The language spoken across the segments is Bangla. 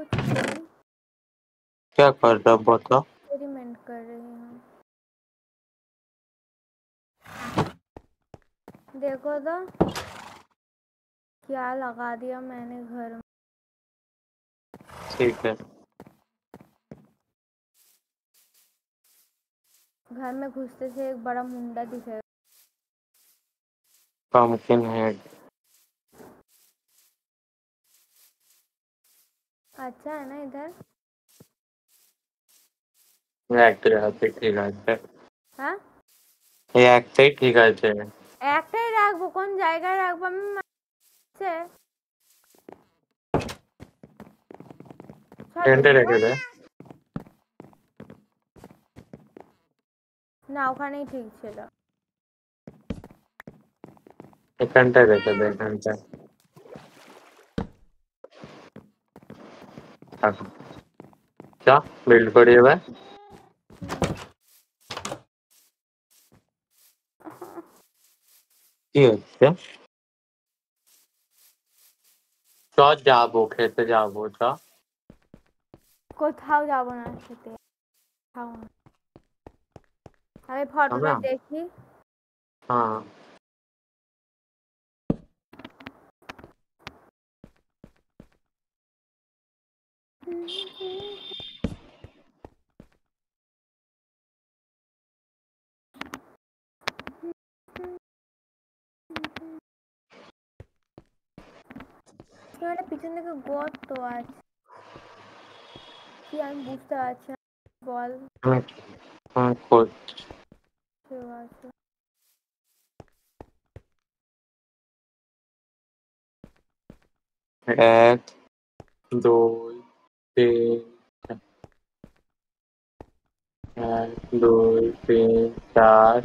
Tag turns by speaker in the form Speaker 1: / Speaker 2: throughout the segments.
Speaker 1: कुछ नहीं।
Speaker 2: क्या कर रहा बता?
Speaker 1: एक्सपेरिमेंट कर रही हूँ। देखो तो क्या लगा दिया मैंने घर में।
Speaker 2: ठीक है।
Speaker 1: घर में घुसते से एक बड़ा मुंडा दिखेगा।
Speaker 2: Pumpkin head.
Speaker 1: अच्छा है ना इधर?
Speaker 2: ঠিক আছে।
Speaker 1: হ্যাঁ
Speaker 2: এই একটাই ঠিক আছে।
Speaker 1: একটাই রাখবো, কোন জায়গায় রাখবো আমি
Speaker 2: টেন্টে রেখে দে।
Speaker 1: না ওখানেই ঠিক ছিল।
Speaker 2: এখানটায় রেখে দে, এখানটায়। চা বিল্ড করি এবার। কি হচ্ছে? চ যাবো, খেতে যাবো, চ।
Speaker 1: কোথাও যাবো না খেতে, খাও না। আমি ফটোটা দেখি।
Speaker 2: হ্যাঁ
Speaker 1: এখানে পিছন দিকে গর্ত আছে, কি আমি বুঝতে পারছি না, বল।
Speaker 2: করছি।
Speaker 1: ঠিক আছে।
Speaker 2: এক, দুই, তিন। এক, দুই, তিন, চার,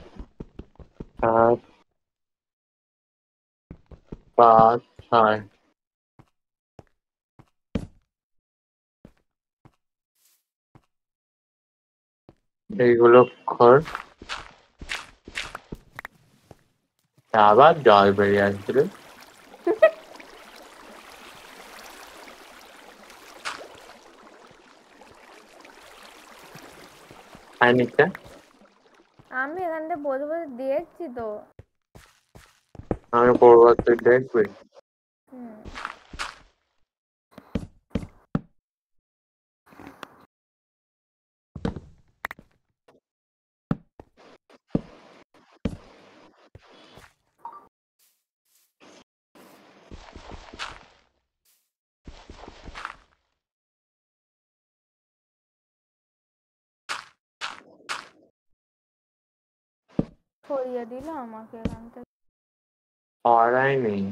Speaker 2: পাঁচ, পাঁচ, ছয়। এইগুলো কর। আবার জল বেরিয়ে আসছিল। নিচে
Speaker 1: আমি এখান থেকে বসে বসে দেখছি তো।
Speaker 2: আমি করবো, তুই দেখবি।
Speaker 1: সরিয়ে দিল আমাকে এখান থেকে।
Speaker 2: পড়াই নেই।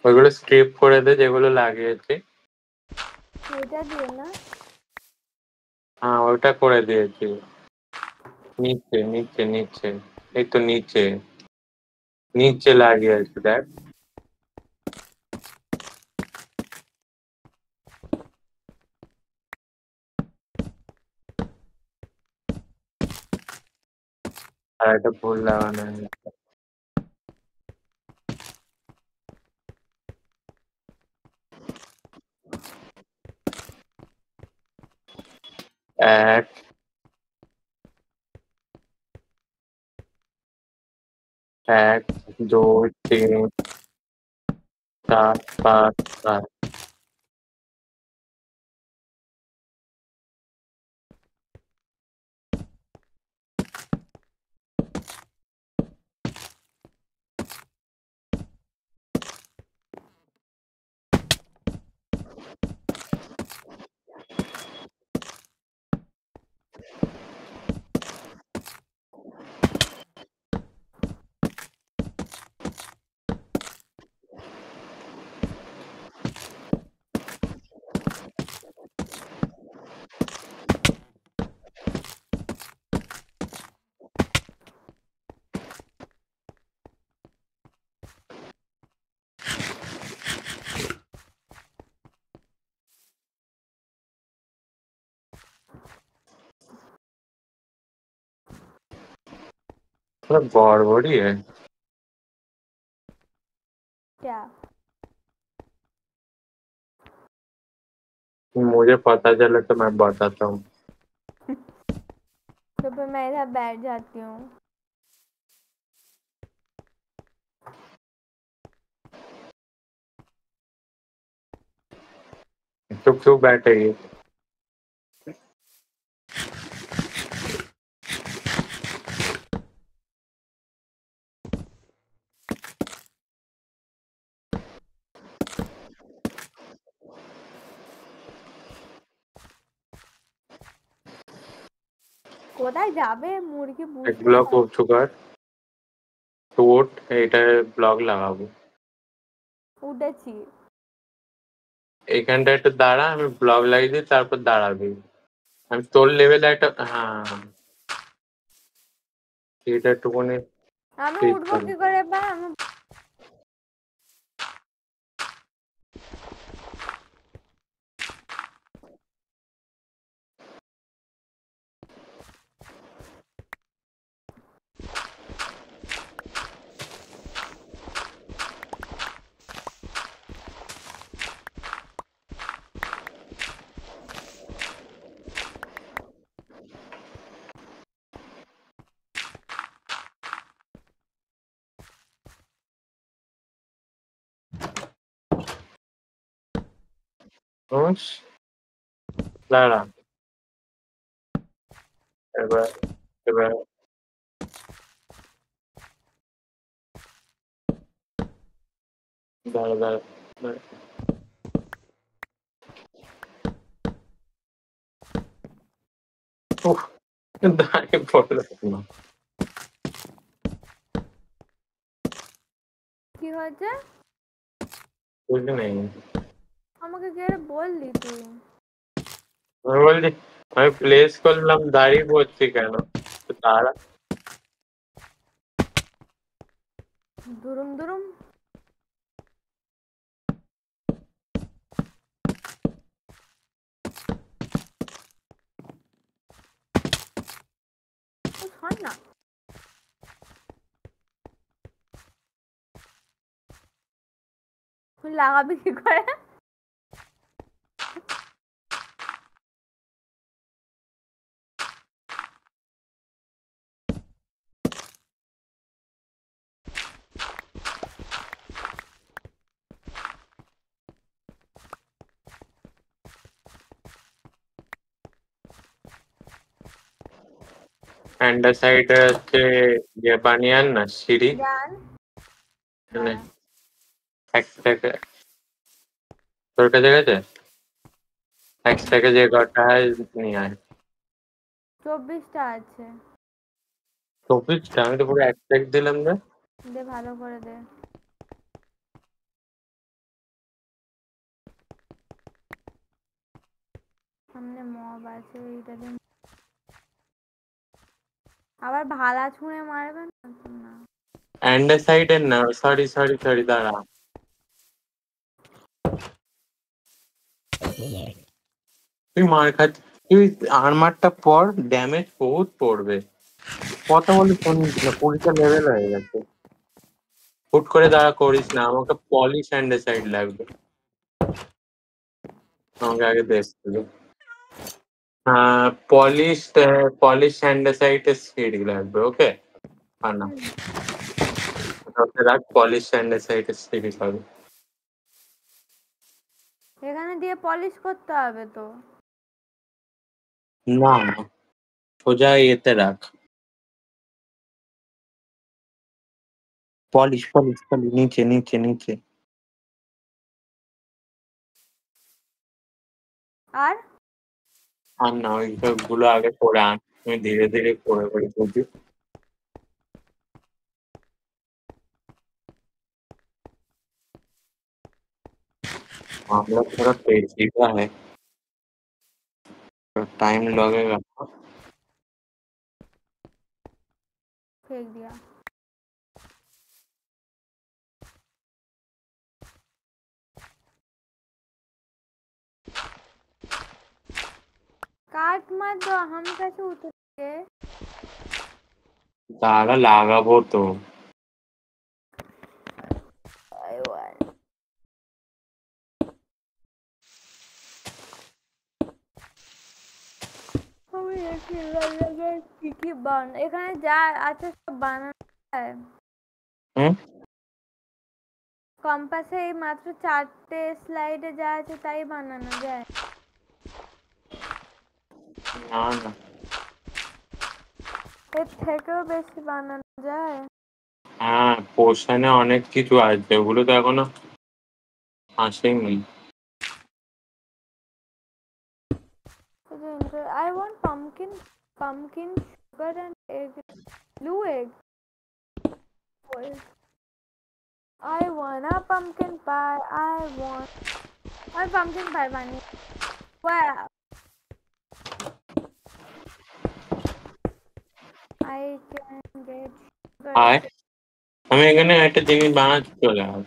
Speaker 2: ওইগুলো স্কিপ করে দে যেগুলো লাগিয়েছি।
Speaker 1: এটা দিয়ে না?
Speaker 2: হ্যাঁ ওটা করে দিয়েছি। নিচে নিচে নিচে, এই তো নিচে নিচে লাগিয়েছি দেখ। আর একটা ফুল লাগানো হয়েছে। এক, এক, দুই, তিন, চার, পাঁচ, ছয়। थोड़ा गड़बड़ी है।
Speaker 1: क्या?
Speaker 2: मुझे पता चले तो मैं बताता हूँ।
Speaker 1: तो फिर मैं इधर बैठ जाती हूँ।
Speaker 2: तो क्यों बैठेगी?
Speaker 1: কোথায় যাবে মুরগি
Speaker 2: एक
Speaker 1: বুঝতে
Speaker 2: ব্লক
Speaker 1: পারছি।
Speaker 2: উপচুকার তো ওট এটা ব্লক লাগাবো।
Speaker 1: উঠেছি।
Speaker 2: এখানটা একটু দাঁড়া, আমি ব্লক লাগিয়ে দিই, তারপর দাঁড়াবি। আমি তোর লেভেলে একটা, হ্যাঁ এটা একটুখানি
Speaker 1: আমি
Speaker 2: ঠিক
Speaker 1: উঠবো
Speaker 2: করে।
Speaker 1: কি করে এবার? আমি
Speaker 2: হুস, দাঁড়া। এবার এবার দাঁড়া দাঁড়া দাঁড়া। উফ, দাঁড়িয়ে পড়লো না।
Speaker 1: কি হয়েছে?
Speaker 2: বুঝলি নেই,
Speaker 1: আমাকে কে বললি তুই?
Speaker 2: আমি বলছি আমি প্লেস করলাম, দাঁড়িয়ে পড়ছি কেন? তো দাঁড়া।
Speaker 1: দুরুম দুরুম। শোন না, তুই লাগাবি কি করে?
Speaker 2: অ্যান্ডার সাইডে হচ্ছে ইয়ে বানিয়ে আন না, সিঁড়ি।
Speaker 1: জান,
Speaker 2: মানে
Speaker 1: দাঁড়া।
Speaker 2: একটাকে তোর কাছে গেছে, একটাকে যে কটা হয় নিয়ে আয়।
Speaker 1: 24টা আছে।
Speaker 2: 24টা? আমি তো পুরো এক প্যাক দিলাম রে।
Speaker 1: দে ভালো করে দে। সামনে মব আছে, এইটা দিয়ে আবার ভালা ছুঁড়ে মারবে না তো? না।
Speaker 2: অ্যান্ডার সাইডের না, সরি সরি সরি, দাঁড়া। তুই মার খাচ্ছিস, তুই আর্মারটা পর, ড্যামেজ বহুত পড়বে। কথা বলে শুনিস না, 20টা লেভেল হয়ে গেছে। হুট করে দাঁড়া করিস না, আমাকে পলিশ অ্যান্ডার সাইড লাগবে। আমাকে আগে দেখতে দে। হ্যাঁ, পলিশ অ্যান্ডার সাইডের সিঁড়ি লাগবে, ওকে? আর না, ওটাতে রাখ, পলিশ অ্যান্ডার সাইডের সিঁড়ি লাগবে।
Speaker 1: এখানে দিয়ে পলিশ করতে হবে তো।
Speaker 2: না না, সোজা ইয়েতে রাখ, পলিশ পলিশ পলিশ, নিচে নিচে নিচে।
Speaker 1: আর
Speaker 2: আর না, ওই গুলো আগে করে আন, আমি ধীরে ধীরে করে করে বুঝি। मामला थोड़ा पेचीदा है, तो टाइम लगेगा।
Speaker 1: फेंक दिया। काट मत दो, हम कैसे उतरेंगे?
Speaker 2: তারা লাগাবো তো।
Speaker 1: I want. আমি দেখি জায়গায় কি কি এখানে যা আছে সব বানানো যায়।
Speaker 2: হুম?
Speaker 1: কম্পাসে এই মাত্র 4টে স্লাইডে যা আছে তাই বানানো যায়।
Speaker 2: না না,
Speaker 1: এর থেকেও বেশি বানানো যায়।
Speaker 2: হ্যাঁ পোর্শনে অনেক কিছু আছে, ওগুলো তো এখনো আসেনি।
Speaker 1: I want pumpkin sugar and egg, blue egg. I want a pumpkin pie. I pumpkin pie বানিয়ে Wow. I can get sugar.
Speaker 2: আয়, আমি এখানে একটা জিনিস বানাচ্ছি, চলে আয়।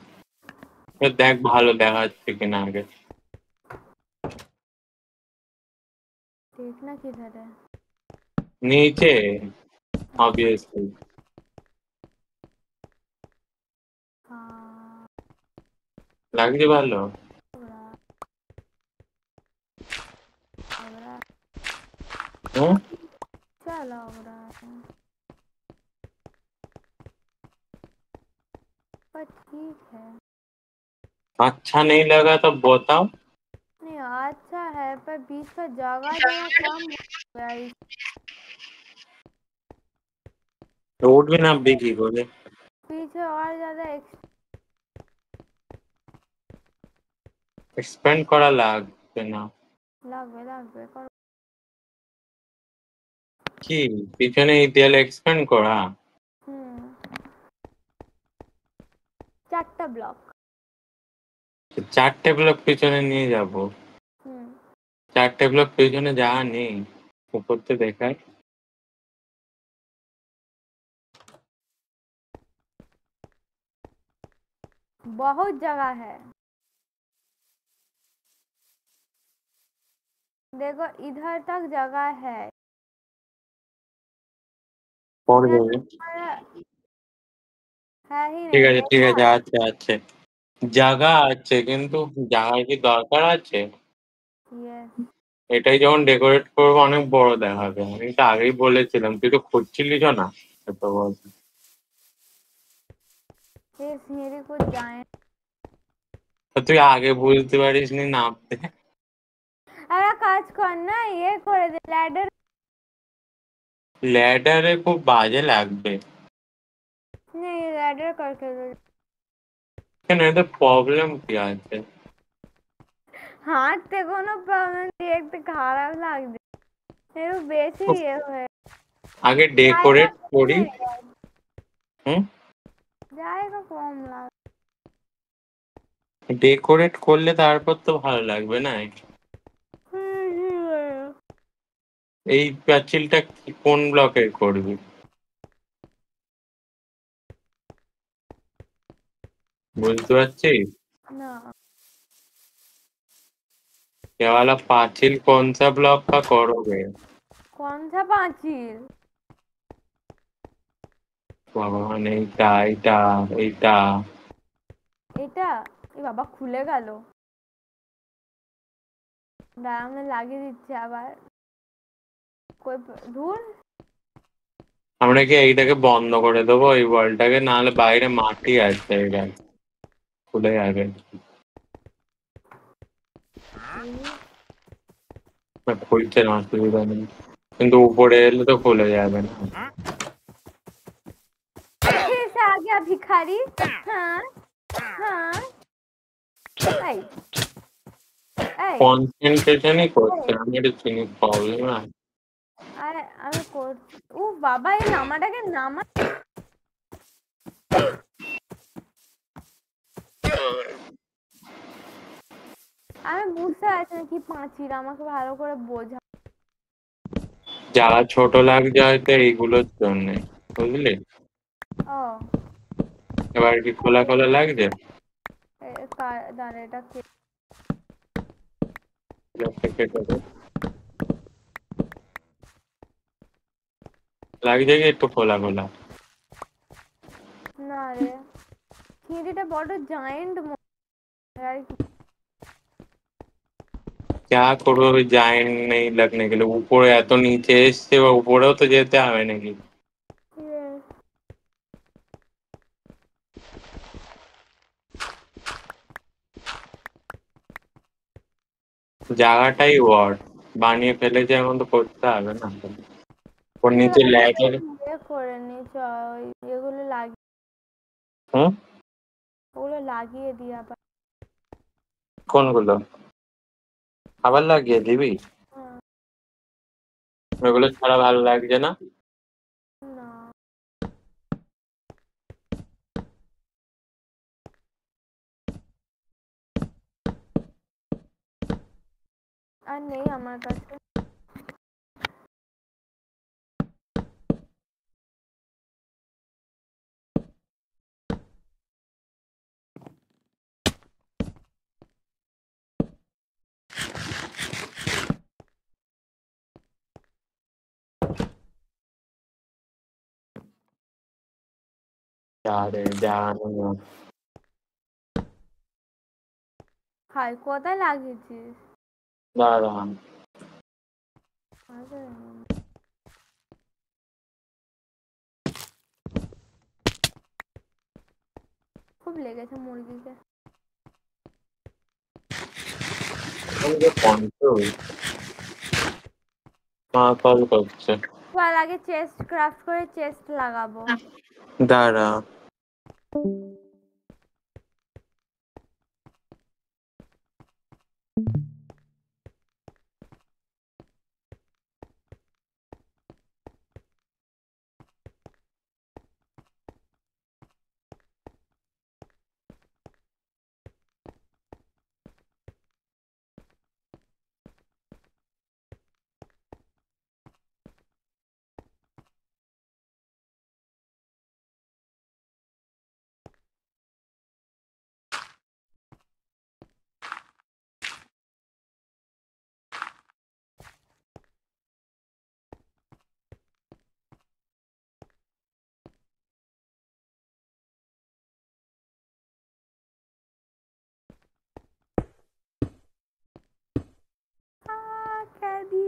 Speaker 2: দেখ ভালো দেখাচ্ছে কিনা আগে।
Speaker 1: देखना किधर है?
Speaker 2: নিচে অবভিয়াসলি।
Speaker 1: हाँ
Speaker 2: লাগছে ভালো?
Speaker 1: लग रहा
Speaker 2: হুম?
Speaker 1: अच्छा लग रहा है पर ठीक है।
Speaker 2: अच्छा नहीं लगा तो बताओ।
Speaker 1: नहीं अच्छा है पर बीच का जगह जगह कम हो गया
Speaker 2: উঠবে নামবে কি করে?
Speaker 1: पीछे और ज्यादा
Speaker 2: এক্সপ্যান্ড করা লাগবে না।
Speaker 1: লাগবে কর।
Speaker 2: কি পিছনে এই দেয়ালে এক্সপ্যান্ড করা?
Speaker 1: হুম 4টা ব্লক।
Speaker 2: 4টে ব্লক পিছনে নিয়ে যাব।
Speaker 1: হুম
Speaker 2: 4টে ব্লক পিছনে যাওয়া নেই, উপর থেকে দেখায়।
Speaker 1: बहुत जगह है देखो इधर तक जगह है।
Speaker 2: পর
Speaker 1: इधर
Speaker 2: যাবে।
Speaker 1: हमारा है ही
Speaker 2: ঠিক
Speaker 1: नहीं
Speaker 2: আছে ঠিক
Speaker 1: देखा।
Speaker 2: আছে, আছে আছে, জায়গা আছে, কিন্তু জায়গায় কি দরকার আছে?
Speaker 1: यस
Speaker 2: এটাই যখন ডেকোরেট করবো অনেক বড় দেখাবে, আমি তো আগেই বলেছিলাম, তুই তো খুঁজছিলিস না এত বড়।
Speaker 1: ये सीढ़ी कुछ जाए।
Speaker 2: তো তুই আগে বুঝতে পারিস নি নামতে।
Speaker 1: अरे কাজ কর না ये করে দে ল্যাডার।
Speaker 2: ল্যাডারে খুব বাজে লাগবে।
Speaker 1: नहीं ল্যাডার करके दे।
Speaker 2: কেন, এতে প্রবলেম কি আছে?
Speaker 1: হাঁটতে কোনো প্রবলেম দেখতে খারাপ লাগবে একটু বেশি
Speaker 2: উফ,
Speaker 1: হয়ে
Speaker 2: আগে
Speaker 1: জায়গা
Speaker 2: ডেকোরেট করি।
Speaker 1: কমে
Speaker 2: হুম?
Speaker 1: জায়গা কম লাগে।
Speaker 2: ডেকোরেট করলে তারপর তো ভালো লাগবে না? এই পাঁচিলটা কোন ব্লকের করবি? বুঝতে পারছিস?
Speaker 1: না
Speaker 2: ये वाला पाचिल कौन सा ब्लॉक का करोगे?
Speaker 1: কোন सा পাঁচিল?
Speaker 2: ভগবান, এইটা এইটা এইটা।
Speaker 1: এটা এ বাবা খুলে গেল দাঁড়া আমি লাগিয়ে দিচ্ছি আবার কই ধুর।
Speaker 2: আমরা কি এইটাকে বন্ধ করে দেবো, এই ওয়ালটাকে? নাহলে বাইরে মাটি আছে, এটা খুলে যাবে। না, খুলছে না, অসুবিধা নেই, কিন্তু উপরে এলে তো খুলে যাবে না।
Speaker 1: फिर से आ गया भिखारी। हाँ हाँ এই এই
Speaker 2: কনসেন্ট্রেশনই করছে, আমি এটা চিনি, প্রবলেম আছে।
Speaker 1: আরে আমি করছি ও বাবা এই নামাটাকে নামা। আমি বুঝতে পারছি না কি পাঁচিল আমাকে ভালো করে বোঝা।
Speaker 2: যারা ছোট লাগছে হয়তো এইগুলোর জন্য, বুঝলি?
Speaker 1: ও
Speaker 2: এবার কি খোলা খোলা লাগছে?
Speaker 1: দাঁড়া এটা
Speaker 2: এটা কেটে দে। লাগছে কি একটু খোলা খোলা?
Speaker 1: না রে, চিংড়িটা বড় জায়েন্ট আর কি।
Speaker 2: क्या করবো ওই জায়েন্ট নেই লাগনে গেলে? উপরে এত নিচে এসছে, বা উপরেও তো যেতে হবে নাকি?
Speaker 1: Yes.
Speaker 2: জায়গাটাই ওয়ার্ড বানিয়ে ফেলেছে, এখন তো করতে হবে না। ওর
Speaker 1: ঠিক
Speaker 2: নিচে
Speaker 1: আছে,
Speaker 2: ল্যাগের।
Speaker 1: ইয়ে করে নি চ, ওই এগুলো লাগিয়ে,
Speaker 2: হুম?
Speaker 1: ওগুলো লাগিয়ে দিই আবার।
Speaker 2: কোনগুলো আবার লাগিয়ে দিবি?
Speaker 1: হ্যাঁ,
Speaker 2: ওগুলো ছাড়া ভালো লাগছে না?
Speaker 1: না আর নেই আমার কাছে।
Speaker 2: যা রে জানো।
Speaker 1: হাই, কোথায় লাগিয়েছিস?
Speaker 2: দাঁড়া।
Speaker 1: আরে, খুব লেগেছে মুরগিকে।
Speaker 2: মা কল করছে।
Speaker 1: চল আগে চেস্ট ক্রাফট করে চেস্ট লাগাবো।
Speaker 2: দাঁড়া।
Speaker 1: ক্যাডি।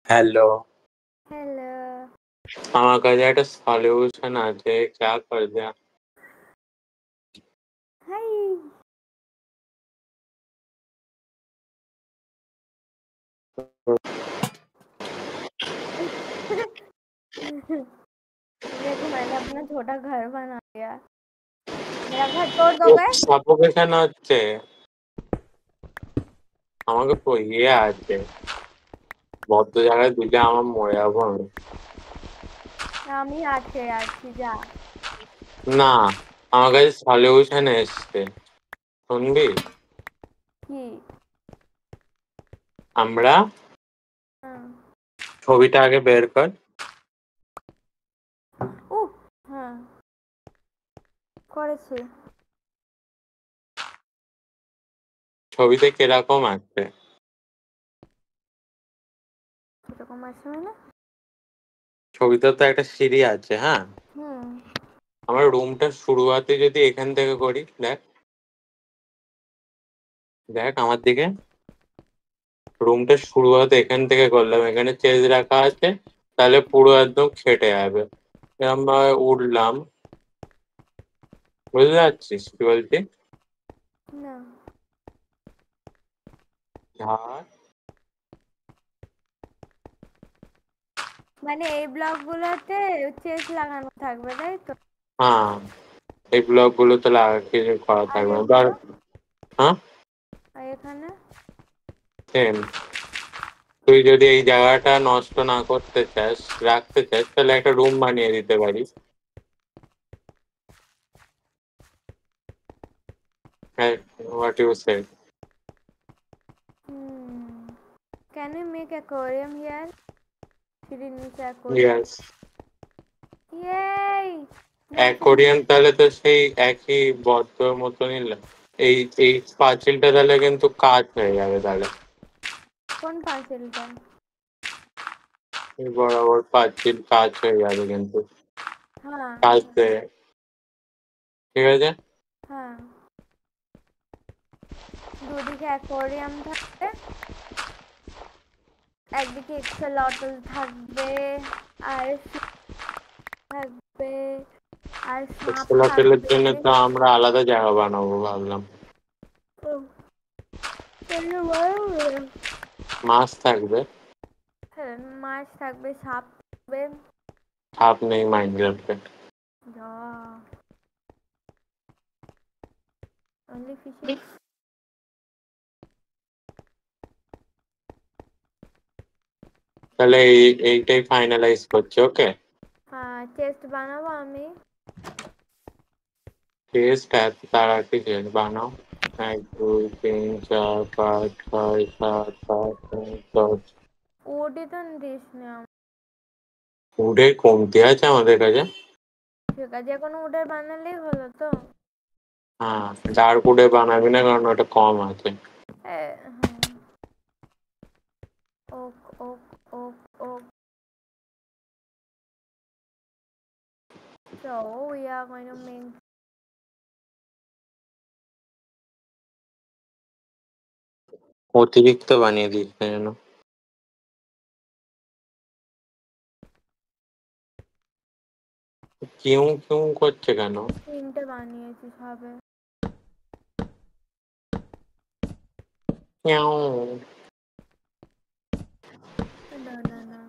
Speaker 2: হ্যালো।
Speaker 1: হ্যালো।
Speaker 2: আমার কাছে একটা সলিউশন আছে, क्या कर दे?
Speaker 1: হাই। देखो मैंने अपना छोटा घर बना लिया। मेरा घर तोड़ दोगे?
Speaker 2: সাফোকেশন হচ্ছে। আমাকে ইয়ে আছে, বদ্ধ জায়গায় দিলে আমার মরে যাবো আমি।
Speaker 1: আমি আছে আছি, যা।
Speaker 2: না, আমার কাছে সলিউশন এসছে, শুনবি?
Speaker 1: কি?
Speaker 2: আমরা
Speaker 1: হ্যাঁ।
Speaker 2: ছবিটা আগে বের কর।
Speaker 1: উহ, হ্যাঁ করেছি।
Speaker 2: ছবিতে কিরকম আছে?
Speaker 1: কিরকম আছে মানে?
Speaker 2: ছবিতে তো একটা সিঁড়ি আছে, হ্যাঁ? আমার রুমটা শুরুয়াতে যদি এখান থেকে করি, দেখ দেখ আমার দিকে, রুমটা শুরুয়াতে এখান থেকে করলাম, এখানে চেজ রাখা আছে, তাহলে পুরো একদম খেটে যাবে। এরকম ভাবে উঠলাম, বুঝতে পারছিস কি বলছি?
Speaker 1: না,
Speaker 2: ঝাড়,
Speaker 1: মানে এই ব্লক গুলোতে চেস লাগানো থাকবে, তাই তো?
Speaker 2: হ্যাঁ, এই ব্লক গুলো তো কিছু করা
Speaker 1: আর
Speaker 2: থাকবে না ধর।
Speaker 1: এগুলো,
Speaker 2: হ্যাঁ,
Speaker 1: আর এখানে
Speaker 2: সেম। তুই যদি এই জায়গাটা নষ্ট না করতে চাস, রাখতে চাস, তাহলে একটা রুম বানিয়ে দিতে পারিস। What you say?
Speaker 1: can we make aquarium here? সিঁড়ির নিচে aquarium.
Speaker 2: ইয়েস।
Speaker 1: Yay!
Speaker 2: অ্যাকোরিয়াম তাহলে তো সেই একই বদ্ধ মতনই এই এই পাঁচিলটা তাহলে কিন্তু কাজ হয়ে যাবে তাহলে।
Speaker 1: কোন পাঁচিলটা?
Speaker 2: এই বরাবর পাঁচিল কাজ হয়ে যাবে কিন্তু,
Speaker 1: হ্যাঁ
Speaker 2: কাজ হয়ে, ঠিক আছে।
Speaker 1: হ্যাঁ, দুদিকে অ্যাকোয়ারিয়াম থাকবে, একদিকে এক্সেলটল থাকবে, আর থাকবে, আর সাপ
Speaker 2: হোটেলের
Speaker 1: থাকবে।
Speaker 2: জন্য তো আমরা আলাদা জায়গা বানাবো ভাবলাম।
Speaker 1: ও, তাহলে বলো না।
Speaker 2: মাছ থাকবে।
Speaker 1: হ্যাঁ, মাছ থাকবে, সাপ থাকবে।
Speaker 2: সাপ নেই মাইনক্রাফটে।
Speaker 1: Only fishing.
Speaker 2: তাহলে এইটাই ফাইনালাইজ করছি, ওকে।
Speaker 1: হ্যাঁ, চেস্ট বানাবো আমি।
Speaker 2: টেস্ট তার আর কি বানাও। 1 2 3 4 5 6 7 8 9 10।
Speaker 1: ওডি তো দিস না।
Speaker 2: উডের কমতি আছে আমাদের কাছে।
Speaker 1: ঠিক আছে, যে কোনো উডের বানালেই হলো তো।
Speaker 2: হ্যাঁ, ডার্ক উডে বানাবি না, কারণ ওটা কম আছে।
Speaker 1: হ্যাঁ, oak oak oak oak. So we are going to make
Speaker 2: অতিরিক্ত বানিয়ে দিস না যেন। কিউ কিউ করছে কেন?
Speaker 1: 3টে বানিয়েছি সবে।
Speaker 2: কিউ।
Speaker 1: না না না,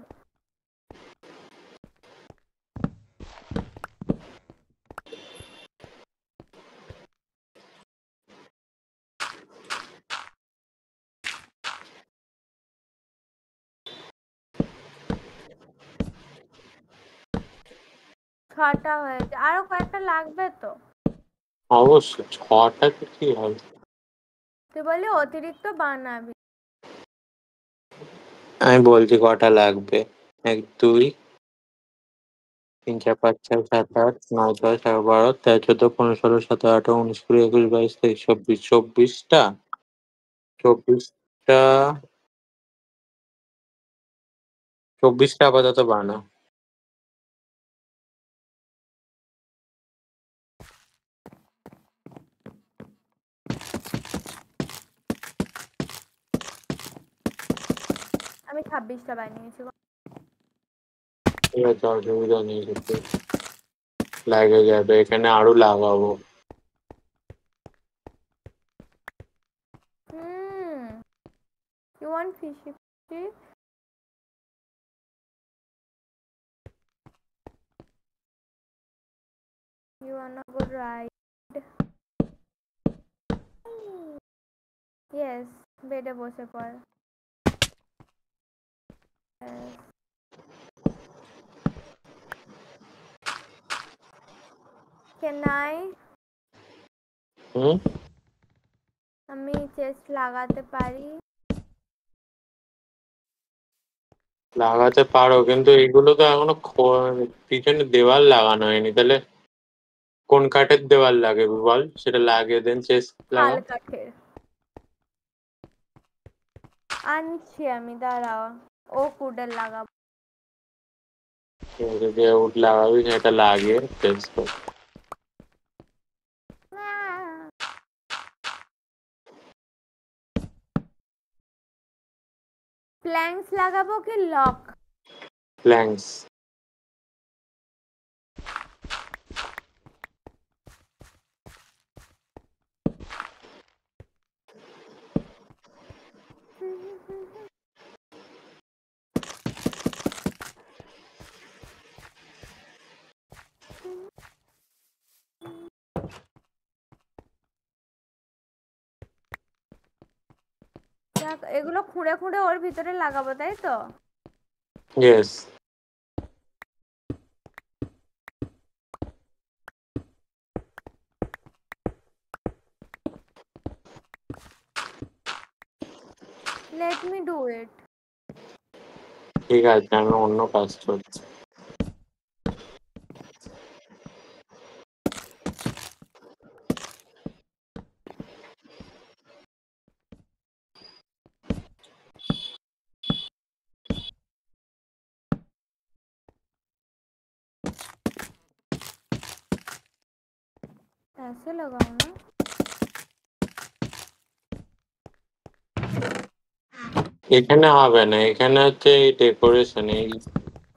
Speaker 1: ছটা হয়েছে, আরো কয়েকটা লাগবে তো।
Speaker 2: অবশ্যই 6টাতে কি হবে?
Speaker 1: তুই বলি অতিরিক্ত বানাবি।
Speaker 2: আমি বলছি কটা লাগবে। 1 2 3 4 5 6 7 8 9 10 11 12 13 14 15 16 17 18 19 20 21 22 23 24 24টা। 24টা, 24টা আপাতত বানাও।
Speaker 1: আমি 26টা বানিয়েছি।
Speaker 2: ঠিক আছে, অসুবিধা নেই কিছু, লাগে যাবে, এখানে আরো লাগাবো।
Speaker 1: You want fishy fish? You wanna go ride? Yes, বেডে বসে পড়। Yes. Can I?
Speaker 2: হুম,
Speaker 1: আমি চেস্ট লাগাতে পারি?
Speaker 2: লাগাতে পারো, কিন্তু এগুলো তো এখনো পিছনে দেওয়াল লাগানো হয়নি। তাহলে কোন কাঠের দেওয়াল লাগে বল, সেটা লাগিয়ে দেন, চেস্ট
Speaker 1: শাল
Speaker 2: লাগা।
Speaker 1: কাঠের আনছি আমি, দাঁড়াও। ও কুডের লাগাবো।
Speaker 2: যে উড লাগাবি সেটা লাগিয়ে চেস্ট কর।
Speaker 1: প্ল্যাঙ্কস লাগাবো কি লক?
Speaker 2: প্ল্যাঙ্কস।
Speaker 1: এগুলো খুঁড়ে খুঁড়ে ওর ভিতরে লাগাবো, তাই তো?
Speaker 2: Yes.
Speaker 1: Let me do it.
Speaker 2: ঠিক আছে, আমি অন্য কাজ করছি।
Speaker 1: ऐसे लगाओ ना।
Speaker 2: এখানে হবে না, এখানে হচ্ছে এই ডেকোরেশন,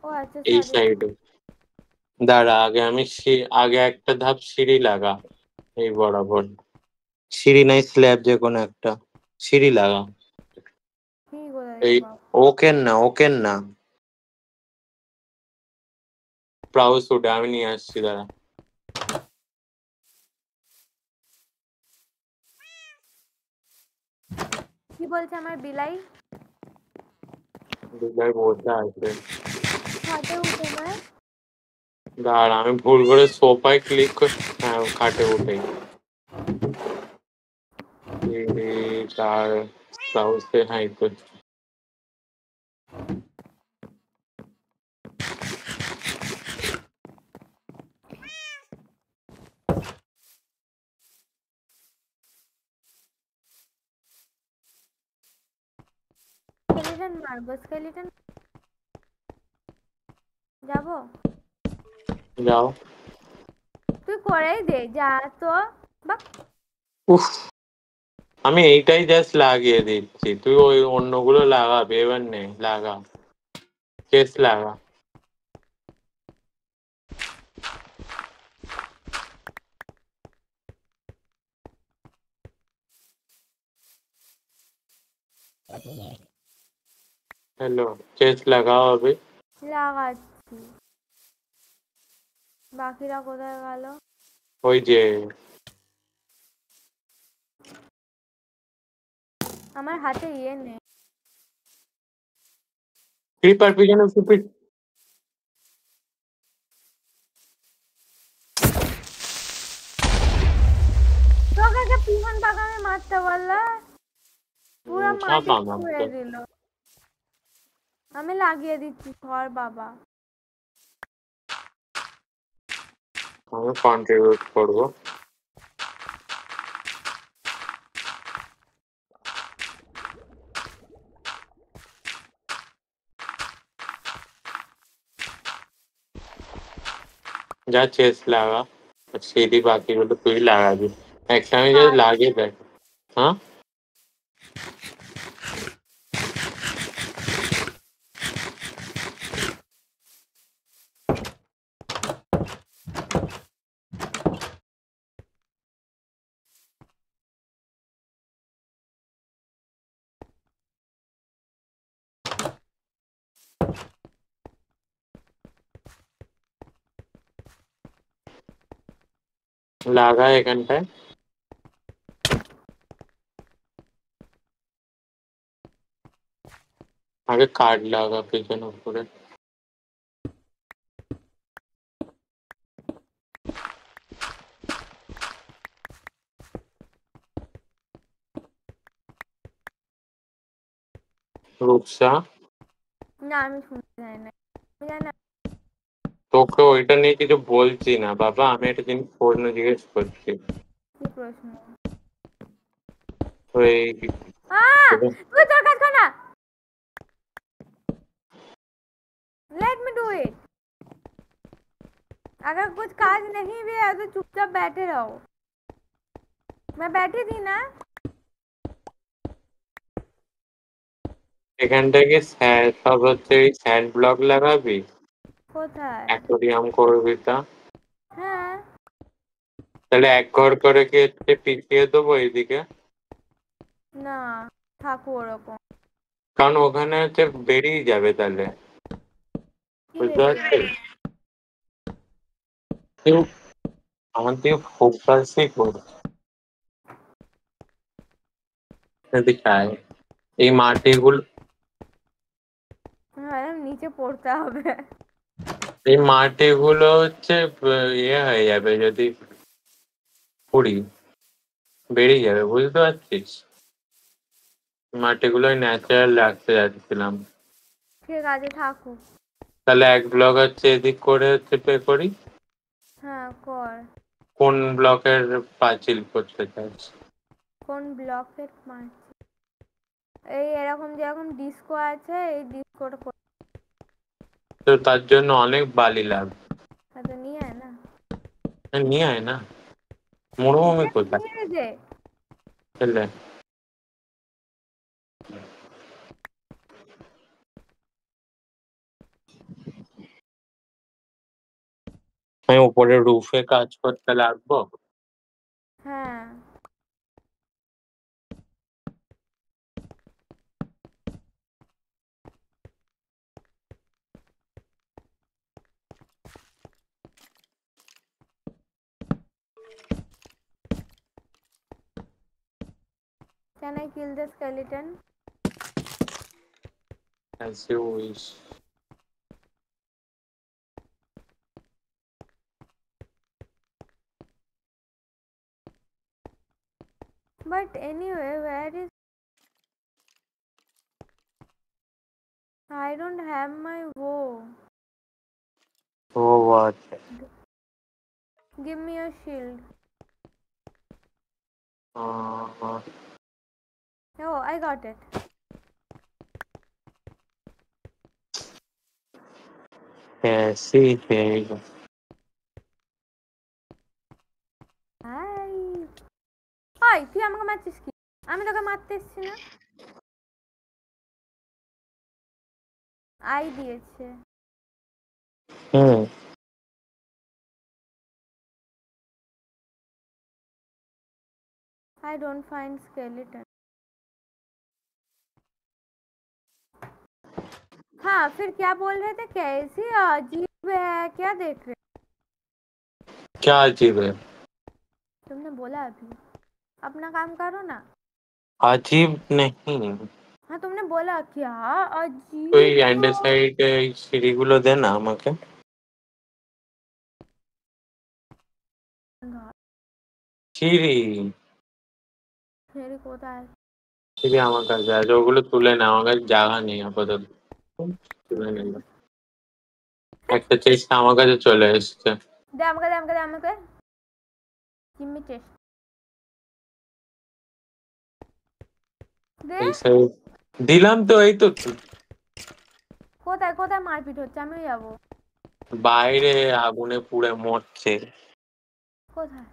Speaker 1: ও আচ্ছা,
Speaker 2: এই
Speaker 1: সরি।
Speaker 2: সাইডে। দাঁড়া, আগে একটা ধাপ সিঁড়ি লাগা, এই বরাবর। সিঁড়ি নাই স্ল্যাব, যে কোনো একটা সিঁড়ি লাগা।
Speaker 1: ঠিক বলে
Speaker 2: এই
Speaker 1: বাবা।
Speaker 2: ওকেন না ব্রাউজ উঠে আমি নিয়ে আসছি, দাঁড়া।
Speaker 1: কি বলছে আমার বিলাই?
Speaker 2: বিলাই বসে আছে।
Speaker 1: খাটে উঠে নয়?
Speaker 2: দাঁড়া, আমি ভুল করে সোফায় ক্লিক করে, হ্যাঁ খাটে উঠে। তার ব্রাউজে হাই করছি।
Speaker 1: স্কেলিটন মারবো, স্কেলিটন। যাবো?
Speaker 2: যাও।
Speaker 1: তুই করেই দে, যা তো। বাহ।
Speaker 2: উফ, আমি এইটাই জাস্ট লাগিয়ে দিচ্ছি, তুই ওই অন্যগুলো লাগাবি, এবার নে লাগা, কেস লাগা। হ্যালো, কেস লাগাও হবে।
Speaker 1: লাগাচ্ছি। বাকিরা কোথায় গেল?
Speaker 2: ওই যে
Speaker 1: আমার হাতে ইয়ে নেই।
Speaker 2: ক্রিপার পিছনে
Speaker 1: তোকে কে পিছন পাকামে মারতে বললা? পুরো
Speaker 2: সব
Speaker 1: মাটি ছুঁয়ে
Speaker 2: আমাকে।
Speaker 1: দিল। আমি লাগিয়ে দিচ্ছি, সর বাবা।
Speaker 2: আমি কন্ট্রিবিউট করবো। যা চেস লাগা, আর সিঁড়ি বাকিগুলো তুই লাগাবি। একসঙ্গে জাস্ট লাগিয়ে দেখ। হ্যাঁ, লাগা এখানটায়। আগে কার্ড লাগা পিছনে উপরে। রূপসা,
Speaker 1: না, আমি শুনতে চাই না। আমি জানি না।
Speaker 2: তোকে ওইটা নিয়ে কিছু বলছি না বাবা, আমি একটা জিনিস প্রশ্ন জিজ্ঞেস করছি।
Speaker 1: কি প্রশ্ন?
Speaker 2: ওই
Speaker 1: তুই তোর কাজ কর না। Let me do it. अगर कुछ काज नहीं भी है तो चुपचाप बैठे रहो। मैं बैठी थी ना।
Speaker 2: এখান থেকে সব হচ্ছে স্যান্ড ব্লক লাগাবি,
Speaker 1: কোথায়?
Speaker 2: অ্যাকোয়ারিয়াম করবি তা।
Speaker 1: হ্যাঁ।
Speaker 2: তাহলে এক ঘর করে কি হচ্ছে পিছিয়ে দেবো এইদিকে,
Speaker 1: না, থাকো ওরকম।
Speaker 2: কারণ ওখানে হচ্ছে বেরিয়ে যাবে তাহলে,
Speaker 1: কি
Speaker 2: বুঝতে
Speaker 1: বেরিয়ে
Speaker 2: পারছিস? কেউ আমার দিকে ফোকাসই করছে না, এদিকে আয়। এই মাটিগুলো,
Speaker 1: হ্যাঁ, নিচে পড়তে হবে।
Speaker 2: এই মাটিগুলো হচ্ছে ইয়ে হয়ে যাবে যদি পুড়ি, বেরিয়ে যাবে, বুঝতে পারছিস? মাটিগুলোই ন্যাচারাল রাখতে যাচ্ছিলাম।
Speaker 1: ঠিক আছে, থাকুক।
Speaker 2: তাহলে এক ব্লক হচ্ছে এদিক করে হচ্ছে পে করি।
Speaker 1: হ্যাঁ, কর।
Speaker 2: কোন ব্লকের পাঁচিল করতে চাস?
Speaker 1: কোন ব্লকের মাছ? এই এরকম যেরকম ডিস্কো আছে, এই ডিস্কোটা
Speaker 2: তো তার জন্য অনেক বালি লাগবে।
Speaker 1: তো নিয়ে আয় না।
Speaker 2: নিয়ে আয় না, মরুভূমি কোথায়?
Speaker 1: নিয়ে দে।
Speaker 2: বুঝলে? আমি উপরে রুফে কাজ করতে লাগবো।
Speaker 1: হ্যাঁ। Can I kill the skeleton?
Speaker 2: As you wish.
Speaker 1: But anyway, where is... I don't have my bow.
Speaker 2: Oh, what?
Speaker 1: Give me your shield.
Speaker 2: Uh,
Speaker 1: Oh, I got it.
Speaker 2: yeah, see, there you go.
Speaker 1: Hi. ওই, তুই আমাকে মারছিস কি? আমি তোকে মারতে এসছি না। আই দিয়েছে।
Speaker 2: হুম।
Speaker 1: I don't find skeleton. हाँ, फिर क्या बोल रहे थे? कैसी अजीब है, क्या देख रहे?
Speaker 2: क्या अजीब है?
Speaker 1: तुमने बोला अभी। अपना काम करो ना।
Speaker 2: अजीब नहीं,
Speaker 1: हाँ, तुमने बोला क्या
Speaker 2: ওই
Speaker 1: अजीब।
Speaker 2: অ্যান্ডারসাইডে এই সিঁড়িগুলো দে না আমাকে। সিঁড়ি,
Speaker 1: मेरी कोताय।
Speaker 2: সিঁড়ি আমার কাছে আছে, ওগুলো তুলে না, আমার কাছে জায়গা নেই আপাতত। তুলে নিলাম। একটা চেষ্টা আমার কাছে চলে এসছে।
Speaker 1: दे আমাকে, दे আমাকে, दे আমাকে। Give me chest. দে।
Speaker 2: এই সাইড দিলাম তো, এই তো
Speaker 1: কোথায় কোথায় মারপিট হচ্ছে? আমিও যাবো।
Speaker 2: বাইরে আগুনে পুড়ে মরছে।
Speaker 1: কোথায়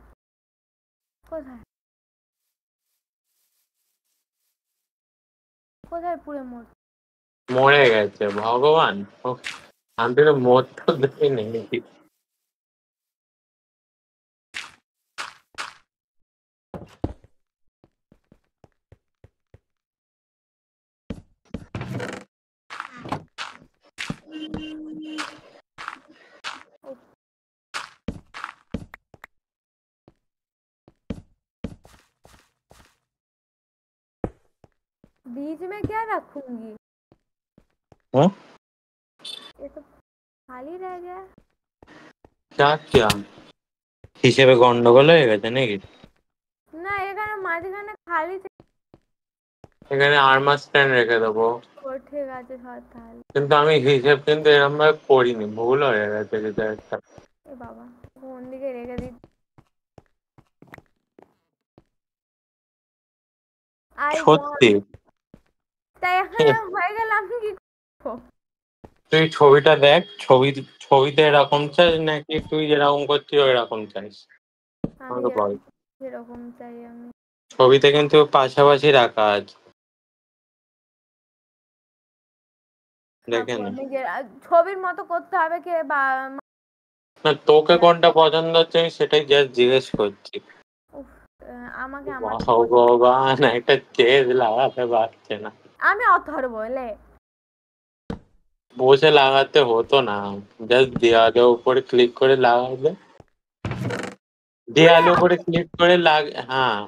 Speaker 1: কোথায় কোথায় পুড়ে মোর?
Speaker 2: মরে গেছে ভগবান। উফ, আমি তো মরতে দেখি নেই।
Speaker 1: बीच में क्या रखूंगी?
Speaker 2: हाँ?
Speaker 1: ये तो खाली रह गया।
Speaker 2: क्या क्या হিসেবে গন্ডগোল হয়ে গেছে নাকি?
Speaker 1: না, এখানে মাঝখানে খালি
Speaker 2: এখানে আর্মার স্ট্যান্ড রেখে দেবো।
Speaker 1: ও ঠিক আছে, সব তাহলে।
Speaker 2: কিন্তু আমি হিসেব কিন্তু এরকম ভাবে করিনি, ভুল হয়ে গেছে কিছু একটা।
Speaker 1: এ বাবা, কোন দিকে রেখে দিই? আই
Speaker 2: সত্যি?
Speaker 1: ওয়ান্ট। তাই এখানে হয়ে গেলাম কি করবো?
Speaker 2: তুই ছবিটা দেখ, ছবিতে এরকম চাস নাকি তুই যেরকম করছিস ওইরকম চাস?
Speaker 1: আমি
Speaker 2: আমাকে বল।
Speaker 1: যেরকম চাই আমি।
Speaker 2: ছবিতে কিন্তু পাশাপাশি রাখা আছে। দেখে
Speaker 1: থাকো
Speaker 2: নে।
Speaker 1: নিজের ছবির মতো করতে হবে কে বা
Speaker 2: না তোকে কোনটা পছন্দ হচ্ছে আমি সেটাই জাস্ট জিজ্ঞেস করছি।
Speaker 1: উফ, আমাকে আমার
Speaker 2: ভগবান একটা চেজ লাগাতে পারছে না।
Speaker 1: আমি অথর্ব বলে
Speaker 2: বসে লাগাতে হতো না, জাস্ট দেওয়ালের উপরে ক্লিক করে লাগাবে, দেওয়ালের উপরে ক্লিক করে হ্যাঁ।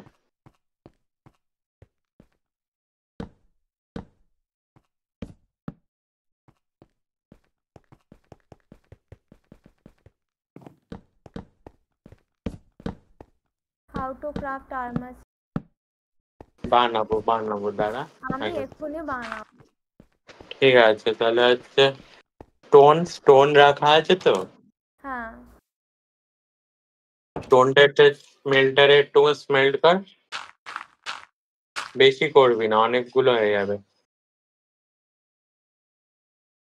Speaker 1: হাউ টু ক্রাফট আর্মার
Speaker 2: বানাবো দাঁড়া।
Speaker 1: আমি
Speaker 2: আগে
Speaker 1: এক্ষুনি বানাবো।
Speaker 2: ঠিক আছে তাহলে হচ্ছে স্টোন রাখা আছে তো,
Speaker 1: হ্যাঁ
Speaker 2: স্টোনটা একটা স্মেল্টারে একটু স্মেল্ট কর, বেশি করবি না অনেকগুলো হয়ে যাবে,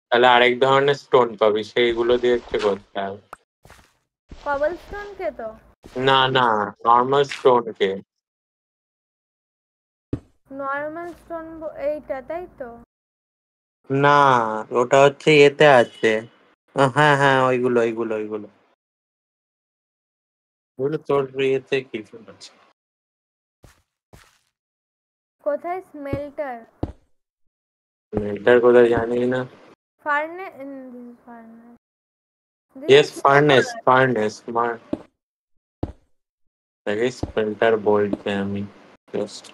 Speaker 2: তাহলে আরেক ধরনের স্টোন পাবি সেইগুলো দিয়ে হচ্ছে করতে হবে।
Speaker 1: কবলস্টোন কে তো
Speaker 2: না না, নর্মাল স্টোন কে।
Speaker 1: নর্মাল স্টোন এইটা তাই তো
Speaker 2: না ওটা হচ্ছে এতে আছে, হ্যাঁ হ্যাঁ ওইগুলো ওগুলো তোর ইয়েতে কিছু আছে।
Speaker 1: কোথায় স্মেল্টার
Speaker 2: এটার কোথায় জানি না।
Speaker 1: ফার্নে ফার্নে
Speaker 2: ইয়েস ফার্নেস দেখে স্পেল্টার বলছে আমি জাস্ট।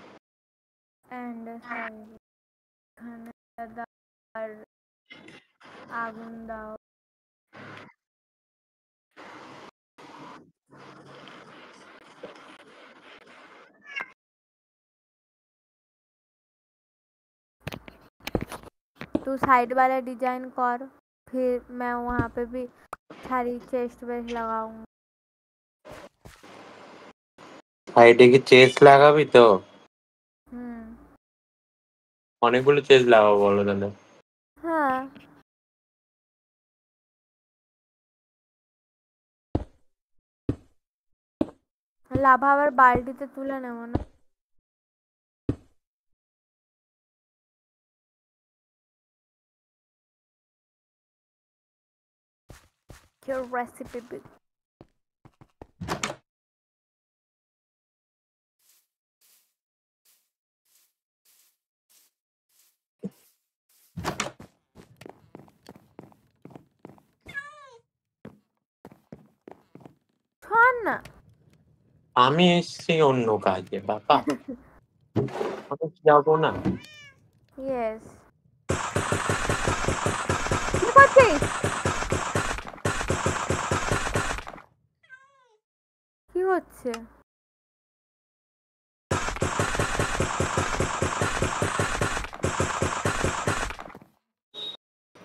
Speaker 1: এন্ড এখানে আর আগুন দাও तू साइड वाला डिजाइन कर फिर मैं वहाँ पे भी सारी चेस्ट वेस्ट लगाऊंगी।
Speaker 2: সাইডে কি চেস লাগাবি তো?
Speaker 1: हम्म
Speaker 2: অনেকগুলো চেস লাগাবো বলো তাহলে।
Speaker 1: हाँ লাভা আবার বালতিতে তুলে নেব না your recipe book শোন না
Speaker 2: আমি এসছি অন্য কাজে বাবা, আমি যাবো না।
Speaker 1: ইয়েস কি করছিস কি হচ্ছে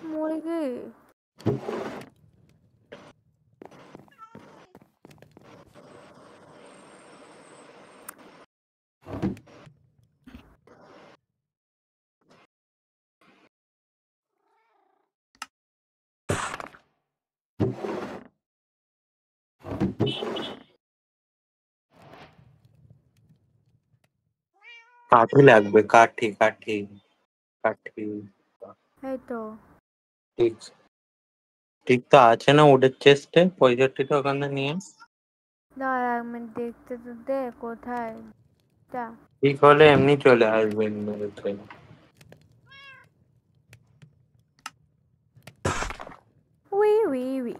Speaker 1: মুরগি
Speaker 2: কাঠি লাগবে, কাঠি।
Speaker 1: এই তো
Speaker 2: ঠিক ঠিক তো আছে না ওদের চেস্টে 65টা, ওখানে নিয়ে
Speaker 1: দাঁড়া এক মিনিট দেখতে তো দে কোথায় তা
Speaker 2: ঠিক হলে এমনি চলে আসবেন মেরেছে।
Speaker 1: We we we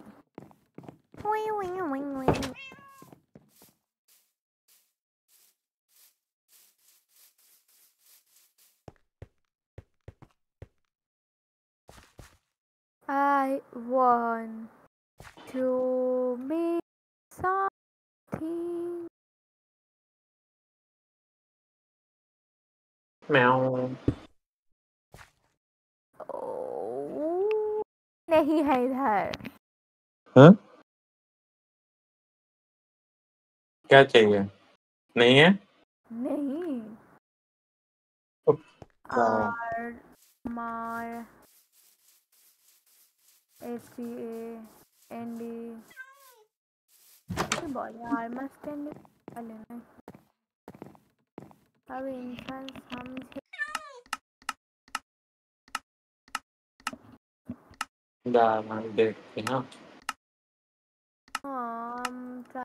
Speaker 1: we we we we I want to be something
Speaker 2: म्याऊ।
Speaker 1: oh, नहीं है इधर
Speaker 2: हाँ क्या चाहिए, नहीं है?
Speaker 1: नहीं
Speaker 2: हाँ,
Speaker 1: R मार STAND কি বলে आर्मर स्टैंड বলে না अब इंसान समझे
Speaker 2: দাঁড়া আমি দেখছি হ্যাঁ
Speaker 1: Try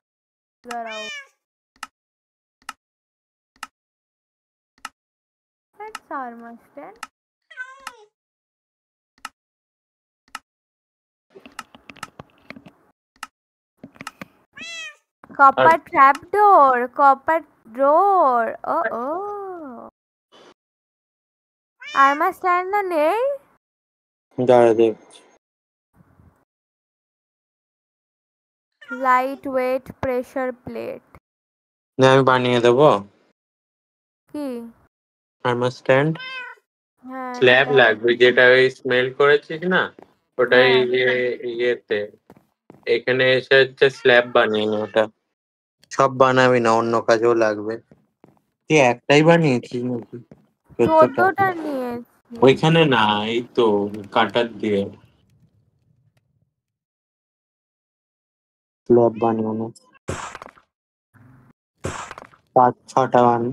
Speaker 1: figure out. That's our mustard. Copper trapdoor. Copper door. Oh. Armor stand না নেই?
Speaker 2: দাঁড়া দেখছি
Speaker 1: Lightweight pressure plate.
Speaker 2: না আমি বানিয়ে দেবো
Speaker 1: কি?
Speaker 2: আর্মার স্ট্যান্ড
Speaker 1: হ্যাঁ
Speaker 2: স্ল্যাব
Speaker 1: সেটা
Speaker 2: লাগবে যেটা ওই স্মেল করেছিস না ওটাই
Speaker 1: হ্যাঁ
Speaker 2: ইয়েতে এখানে এসে হচ্ছে স্ল্যাব বানিয়ে নে ওটা সব বানাবি না অন্য কাজেও লাগবে তুই একটাই বানিয়েছিস নাকি 14টা
Speaker 1: 14টা নিয়েছি।
Speaker 2: ওইখানে না এই তো কাটার দিয়ে স্ল্যাব বানিয়ে নে 5-6টা বানি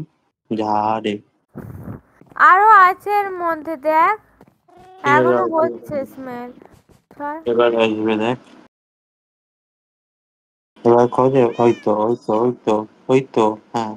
Speaker 2: যা রে
Speaker 1: আরো আছে এর মধ্যে দেখ
Speaker 2: ঠিক আছে
Speaker 1: এখনো
Speaker 2: আসবে।
Speaker 1: হচ্ছে স্মেল।
Speaker 2: এবার আসবে দেখ এবার খোঁজে ওই তো হ্যাঁ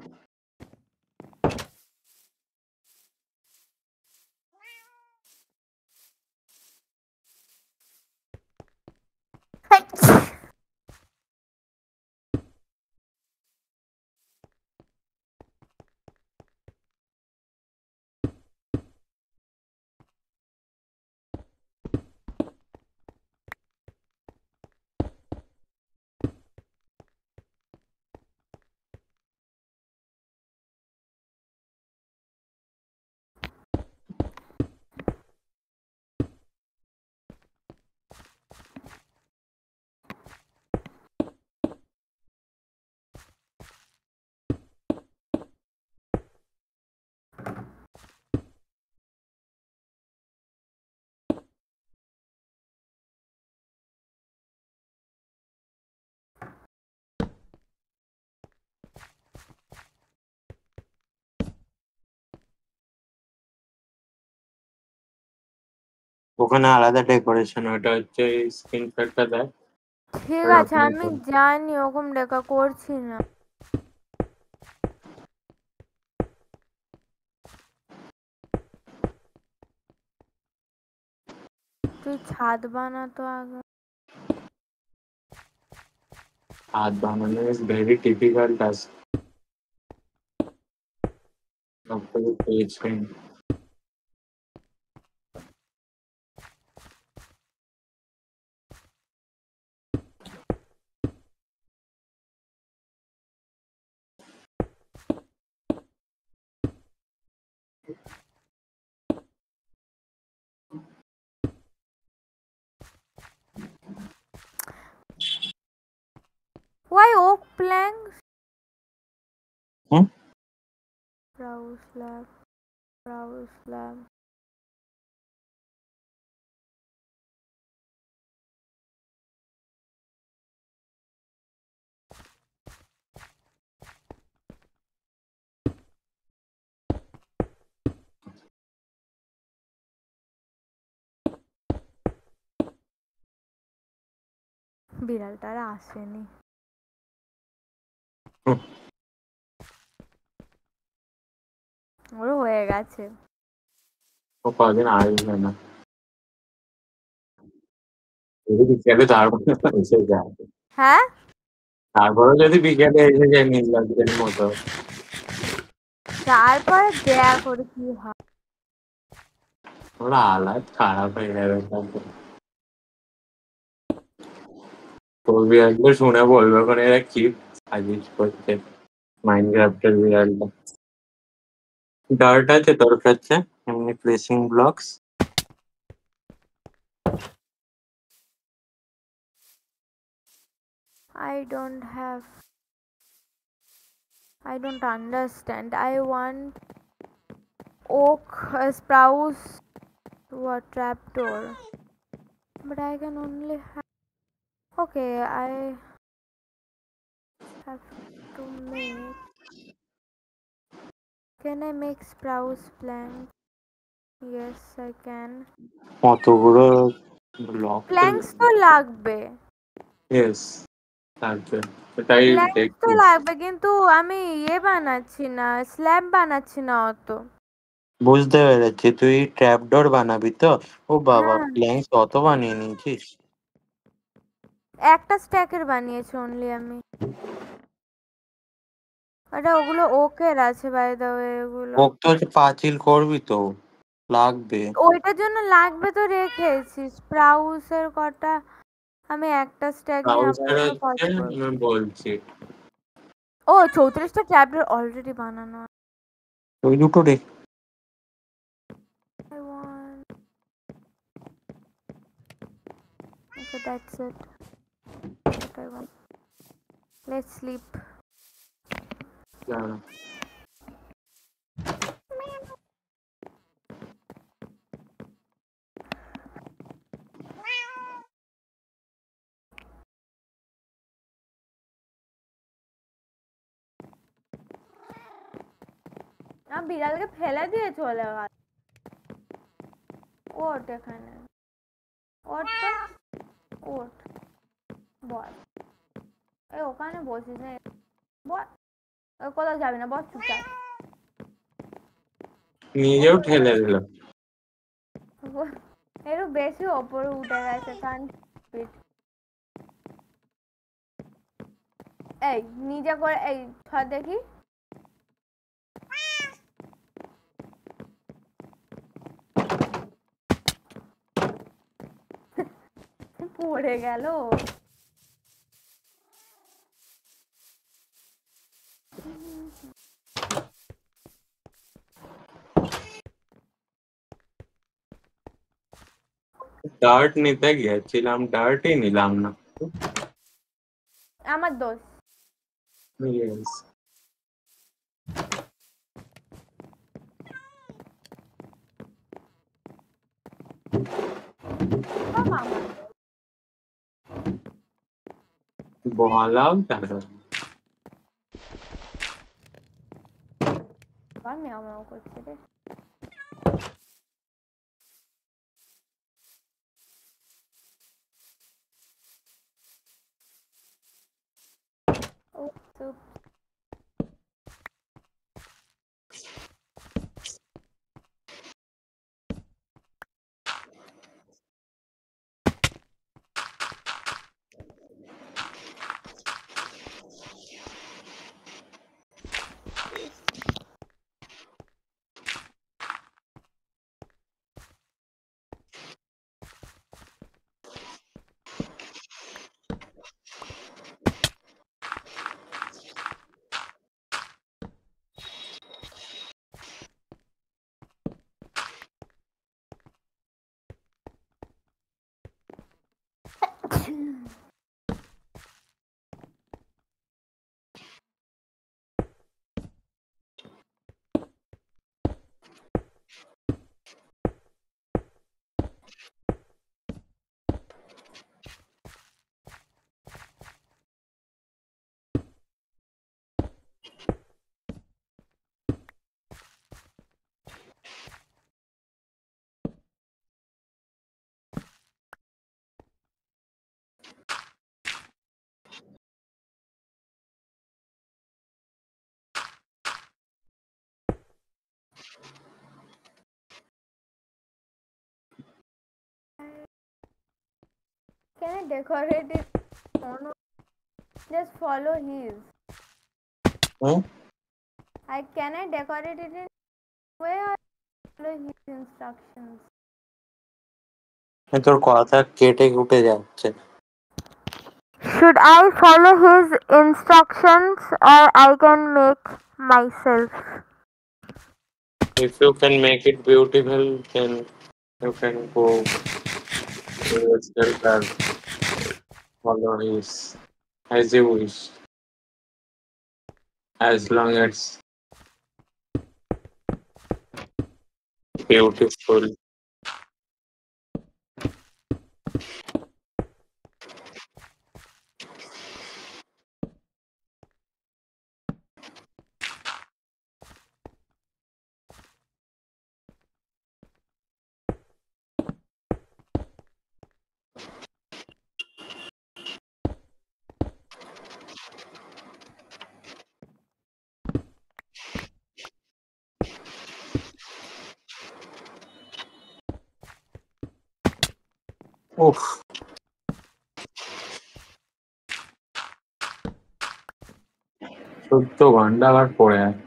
Speaker 2: ওখানে আলাদা ডেকোরেশন ওটা হচ্ছে স্ক্রিনশটটা দেখ
Speaker 1: ঠিক আছে
Speaker 2: ওরকম
Speaker 1: আমি জানি ওরকম দেখা করছি না। তুই ছাদ বানাতো আগে।
Speaker 2: হাত বানানো ইজ ভেরি টিপিক্যাল টাস্ক সবথেকে page
Speaker 1: Why oak planks?
Speaker 2: Hmm
Speaker 1: Browse lab. Browse lab. বিড়ালটা আর আসেনি। ওর হয়ে গেছে।
Speaker 2: ও কদিন আসবে না যদি বিকেলে তারপরে এসে যায়
Speaker 1: হ্যাঁ
Speaker 2: তারপরে যদি বিকেলে এসে যায় নীলগঞ্জের মতো
Speaker 1: তারপরে দেখ ওর কি হয়।
Speaker 2: ওরা হালাত খারাপ হয়ে যাবে তারপর পড়বি আসবে শুনে বলবে ওখানে এরা কি সাজিস করছে মাইনক্রাফটের বিড়ালটা ডার্ট আছে তোর কাছে এমনি placing blocks
Speaker 1: I don't have. I don't understand. I want oak spruce what trapdoor. But I can only have. Okay, I have to make. Can I make spruce plank? Yes, I can.
Speaker 2: কতগুলো লক তো
Speaker 1: প্ল্যাঙ্কস তো লাগবে।
Speaker 2: ইয়েস লাগবে, সেটাই
Speaker 1: প্ল্যাঙ্কস তো
Speaker 2: দেখছি।
Speaker 1: লাগবে, কিন্তু আমি বানাচ্ছি না, স্ল্যাব বানাচ্ছি না অত।
Speaker 2: বুঝতে পেরেছি, তুই ট্র্যাপডোর বানাবি তো? ও বাবা,
Speaker 1: হ্যাঁ,
Speaker 2: প্ল্যাঙ্কস অত বানিয়ে নিয়েছিস?
Speaker 1: একটা স্ট্যাকের বানিয়েছি অনলি আমি। আরে ওগুলো ওকের আছে বাই দ্য ওয়ে এগুলো।
Speaker 2: ওক তো হচ্ছে পাঁচিল করবি তো, লাগবে।
Speaker 1: ওইটার জন্য লাগবে তো রেখেছি স্প্রাউসের কটা। আমি একটা স্ট্যাক নিয়ে
Speaker 2: ব্রাউজার
Speaker 1: আপাতত কাজ
Speaker 2: হচ্ছে,
Speaker 1: করব।
Speaker 2: আমি বলছি
Speaker 1: ও 34টা ট্যাবলেট অলরেডি বানানো আছে।
Speaker 2: ওই দুটো রে।
Speaker 1: I want... Okay, that's it. What I want. Let's sleep.
Speaker 2: দাঁড়া।
Speaker 1: না, বিড়ালকে ফেলে দিয়ে চলে গেল। ওঠ এখানে, ওঠ তো, ওঠ, বস। এই ওখানে বসিস না, বস। ওই কোথাও যাবি না, বস চুপচাপ।
Speaker 2: নিজেও ঠেলে দিল।
Speaker 1: একটু বেশি ওপরে উঠে গেছে কান পিঠ। এই নিজে করে, এই ছড় দেখি। পড়ে গেল।
Speaker 2: ডার্ট নিতে গিয়েছিলাম, ডার্টই নিলাম না।
Speaker 1: আমার দোষ।
Speaker 2: Yes.
Speaker 1: সব আমার দোষ।
Speaker 2: বহালাও তারা।
Speaker 1: আবার মেও মেও করছে রে। Oops, oops. Can I decorate it? Oh no. Just follow his. Can I decorate it in way or follow his instructions?
Speaker 2: তোর কথা কেটে কুটে যাচ্ছে।
Speaker 1: Should I follow his instructions or I can make myself?
Speaker 2: If you can make it beautiful, then you can go to yourself and follow his as you wish, as long as beautiful. উফ, 14 ঘন্টা আবার পড়ে আছে।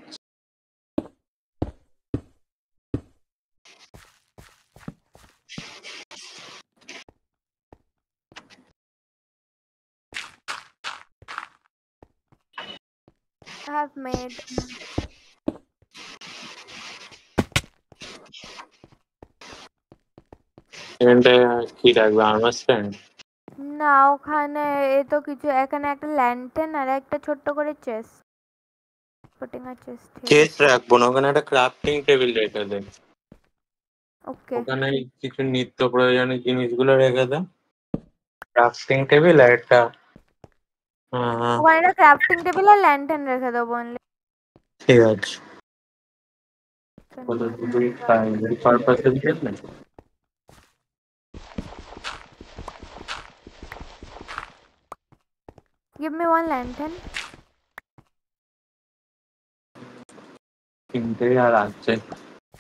Speaker 1: I have made
Speaker 2: এখানটায় কি রাখবে, আর্মার স্ট্যান্ড?
Speaker 1: না ওখানে এ তো কিছু এখানে একটা ল্যান্টেন আর একটা ছোট্ট করে চেস্ট পুটিং আ চেস্ট
Speaker 2: চেস রাখবো না, ওখানে একটা ক্রাফটিং টেবিল রেখে দে।
Speaker 1: ওকে
Speaker 2: ওখানে কিছু নিত্য প্রয়োজনীয় জিনিসগুলো রেখে দে, ক্রাফটিং টেবিল আর একটা
Speaker 1: ওখানে একটা ক্রাফটিং টেবিল আর ল্যান্টেন রেখে দেবো অনলি
Speaker 2: ঠিক আছে। পারপাসের জন্য
Speaker 1: give me one lantern
Speaker 2: 3টে আর আছে,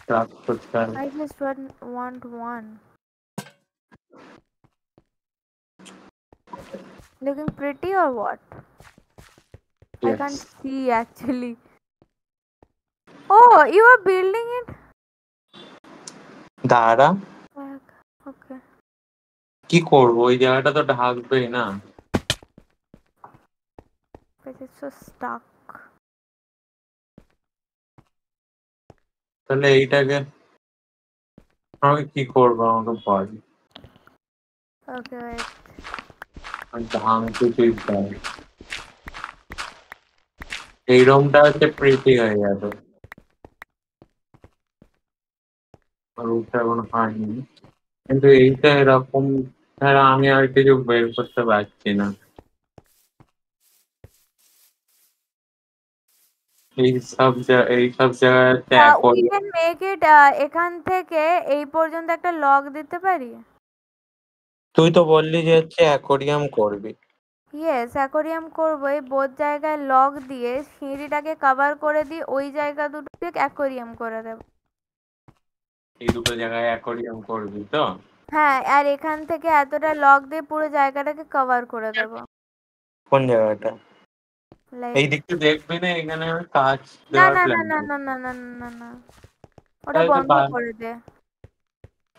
Speaker 2: ক্রাফট করতে হবে।
Speaker 1: I just want one looking pretty or what I
Speaker 2: Yes.
Speaker 1: can't see actually oh you are building it
Speaker 2: দাঁড়া,
Speaker 1: back okay
Speaker 2: কি করবো, ওই জায়গাটা তো ঢাকবেই না।
Speaker 1: but it's so stuck
Speaker 2: তাহলে এইটাকে আমি কি করবো, আমাকে বল।
Speaker 1: okay wait
Speaker 2: ভাঙতে তুই পার। এই রুমটা হচ্ছে প্রীতি হয়ে যাবে, রুমটা এখনো হয়নি, কিন্তু এইটা এরকম ছাড়া আমি আর কিছু বের করতে পারছি না। এই সব জায়গাতে
Speaker 1: we can make it এখান থেকে এই পর্যন্ত একটা লক দিতে পারি
Speaker 2: তুই তো বললি যে হচ্ছে অ্যাকোরিয়াম করবি।
Speaker 1: ইয়েস অ্যাকোরিয়াম করবো এই বোধ জায়গায় লক দিয়ে সিঁড়িটাকে কভার করে দিই ওই জায়গা দুটোকে অ্যাকোরিয়াম করে দেবো
Speaker 2: এই দুটো জায়গায় অ্যাকোরিয়াম করবি তো?
Speaker 1: হ্যাঁ আর এখান থেকে এতটা লক দিয়ে পুরো জায়গাটাকে কভার করে দেবো
Speaker 2: কোন জায়গাটা?
Speaker 1: লাইক
Speaker 2: এই দিকটা দেখবি না, এখানে আমি কাজ
Speaker 1: না
Speaker 2: দেওয়ার
Speaker 1: না না
Speaker 2: প্ল্যান
Speaker 1: না
Speaker 2: করছি।
Speaker 1: না না না না না না ওটা
Speaker 2: তাহলে তো
Speaker 1: বন্ধ করে দে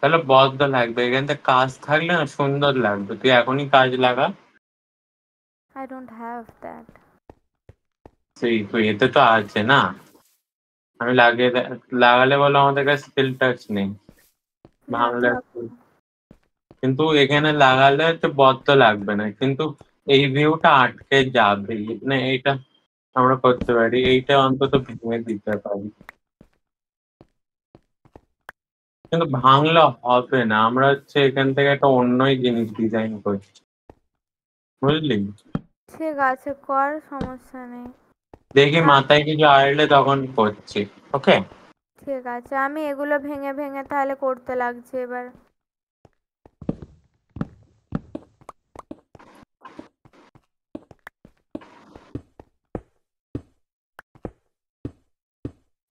Speaker 2: তাহলে বদ্ধ লাগবে, এখান থেকে কাজ থাকলে না সুন্দর লাগবে, তুই এখনই কাজ লাগা।
Speaker 1: আই ডোন্ট হ্যাভ দ্যাট
Speaker 2: সেই তুই এতে তো আছে না, আমি লাগালে বলো আমাদের কাছে স্কিল টাচ নেই,
Speaker 1: না
Speaker 2: ভাঙলে
Speaker 1: থাক
Speaker 2: কিন্তু এখানে লাগালে তো বদ্ধ লাগবে না, কিন্তু এই ভিউটা আটকে যাবে না, এইটা আমরা করতে পারি, এইটা অন্তত ভেঙে দিতে পারি, কিন্তু ভাঙলে হবে না, আমরা হচ্ছে এখান থেকে একটা অন্যই জিনিস ডিজাইন করছি, বুঝলি?
Speaker 1: ঠিক আছে কর সমস্যা নেই
Speaker 2: দেখি
Speaker 1: আ-
Speaker 2: মাথায় কিছু আসলে তখন করছি, ওকে?
Speaker 1: ঠিক আছে আমি এগুলো ভেঙে ভেঙে তাহলে করতে লাগছে এবার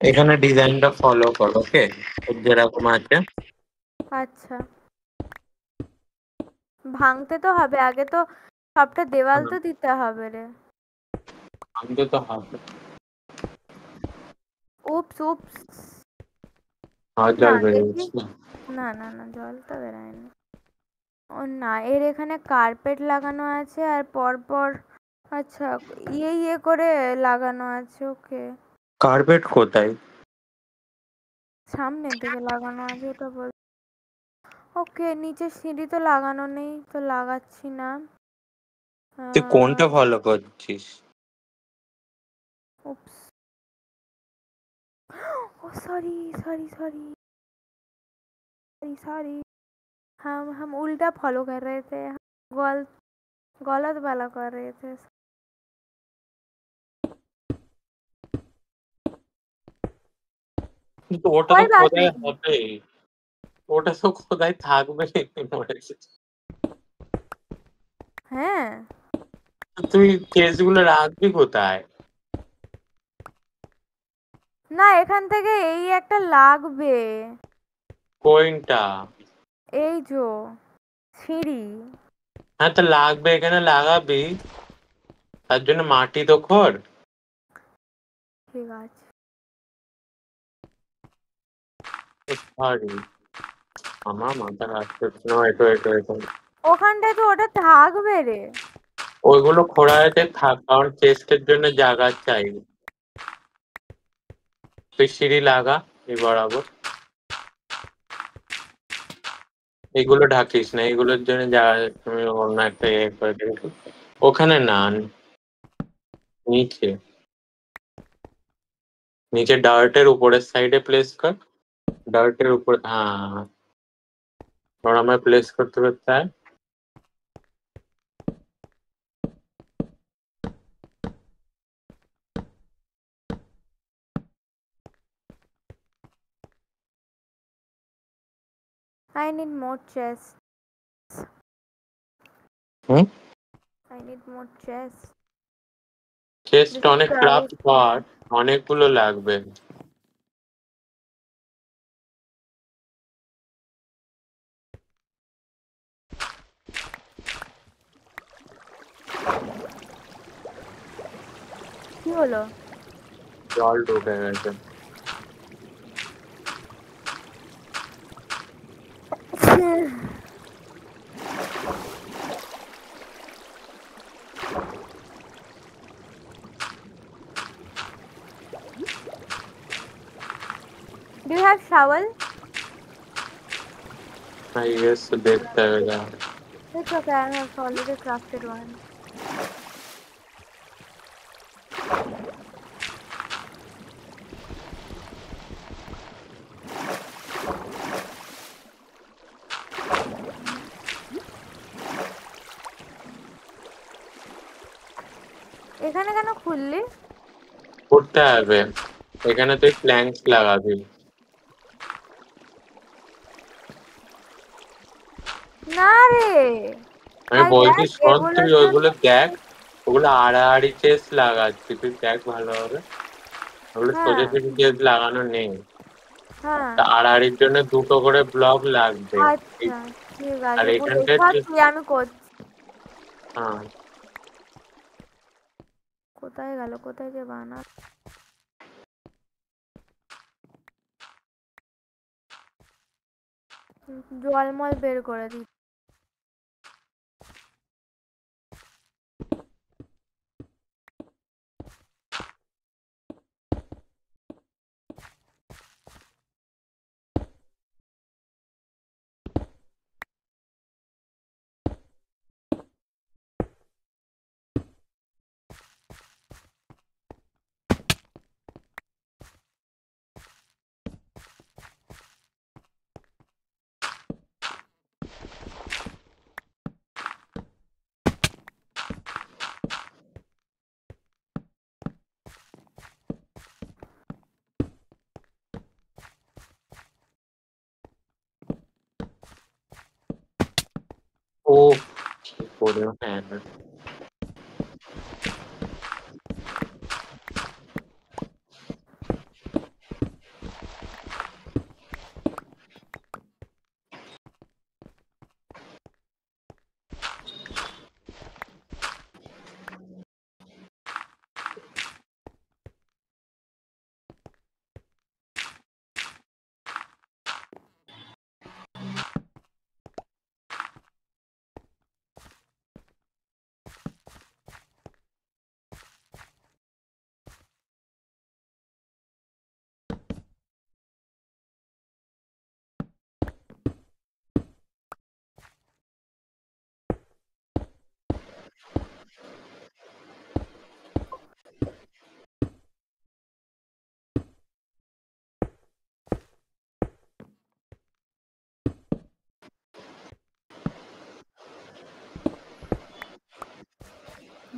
Speaker 2: এখানে ডিজাইনটা ফলো কর, ওকে? যেরকম আছে।
Speaker 1: আচ্ছা ভাঙতে তো হবে আগে তো সবটা দেওয়াল তো দিতে হবে রে
Speaker 2: ভাঙতে তো হবে।
Speaker 1: উপস উপস
Speaker 2: আর
Speaker 1: না
Speaker 2: জল বেড়ে
Speaker 1: দেখি
Speaker 2: গেছে।
Speaker 1: না না না জল তো বেরোয়নি ও না এর এখানে কার্পেট লাগানো আছে আর পরপর আচ্ছা ইয়ে করে লাগানো আছে ওকে
Speaker 2: কার্পেট কোথায়?
Speaker 1: সামনের দিকে লাগানো আছে ওটা বল ওকে নিচে সিঁড়ি তো লাগানো নেই তো লাগাচ্ছি না
Speaker 2: তুই কোনটা ফলো করছিস?
Speaker 1: Oops oh sorry sorry sorry sorry sorry हम उल्टा फॉलो कर रहे थे हम गलत वाला कर रहे थे
Speaker 2: কিন্তু ওটা তো
Speaker 1: कोई बात
Speaker 2: খোদাই
Speaker 1: नहीं
Speaker 2: হবে, ওটা তো খোদাই থাকবে মরেছে।
Speaker 1: হ্যাঁ
Speaker 2: তুই কেসগুলো রাখবি কোথায়?
Speaker 1: না এখান থেকে এই একটা লাগবে
Speaker 2: কোনটা?
Speaker 1: এই যো সিঁড়ি।
Speaker 2: হ্যাঁ তো লাগবে, এখানে লাগাবি, তার জন্য মাটি তো খোর।
Speaker 1: ঠিক আছে।
Speaker 2: সরি, আমার মাথা কাজ করছে না। এটো এটো এটো
Speaker 1: ওখানটায় তো ওটা থাকবে রে।
Speaker 2: ওইগুলো খোঁড়াতে থাক, কারণ চেস্টের জন্য জায়গা চাই। তুই সিঁড়ি লাগা এই বরাবর। এগুলো ঢাকিস না, এগুলোর জন্য জায়গা তুমি অন্য একটা ইয়ে করে দিবি। ওখানে না, নিচে, নিচে ডার্টের উপরের সাইডে প্লেস কর। ডার্টের উপর, হ্যাঁ, और আমায় প্লেস করতে করতে হয়।
Speaker 1: I need more chests.
Speaker 2: Hmm,
Speaker 1: I need more chests.
Speaker 2: Chest
Speaker 1: This is
Speaker 2: অনেক ক্রাফট
Speaker 1: very
Speaker 2: কর,
Speaker 1: small.
Speaker 2: অনেকগুলো লাগবে।
Speaker 1: কি হলো?
Speaker 2: জল ঢুকে গেছে।
Speaker 1: Do you have shovel?
Speaker 2: I guess देखते हुए जा।
Speaker 1: It's okay, I have already crafted one. এখানে কেন খুললি?
Speaker 2: করতে হবে, এখানে তুই প্ল্যাঙ্কস লাগাবি।
Speaker 1: না রে,
Speaker 2: আমি
Speaker 1: আর
Speaker 2: বলছি
Speaker 1: দেখ
Speaker 2: শোন, তুই
Speaker 1: এগুলোর জন্য
Speaker 2: ওইগুলো দেখ, ওগুলো আড়াআড়ি চেস লাগাচ্ছি, তুই দেখ ভালোভাবে। ওগুলো
Speaker 1: হ্যাঁ
Speaker 2: সোজাসুজি চেস লাগানো নেই।
Speaker 1: হ্যাঁ
Speaker 2: তা আড়াআড়ির জন্য দুটো করে ব্লক লাগবে।
Speaker 1: আচ্ছা ঠিক
Speaker 2: আর
Speaker 1: আছে, বলে
Speaker 2: এখানটায়
Speaker 1: থাকবি আমি করছি।
Speaker 2: হ্যাঁ,
Speaker 1: কোথায় গেল, কোথায় যে বানা জলমল বের করে দিই।
Speaker 2: ও কি করে, হ্যাঁ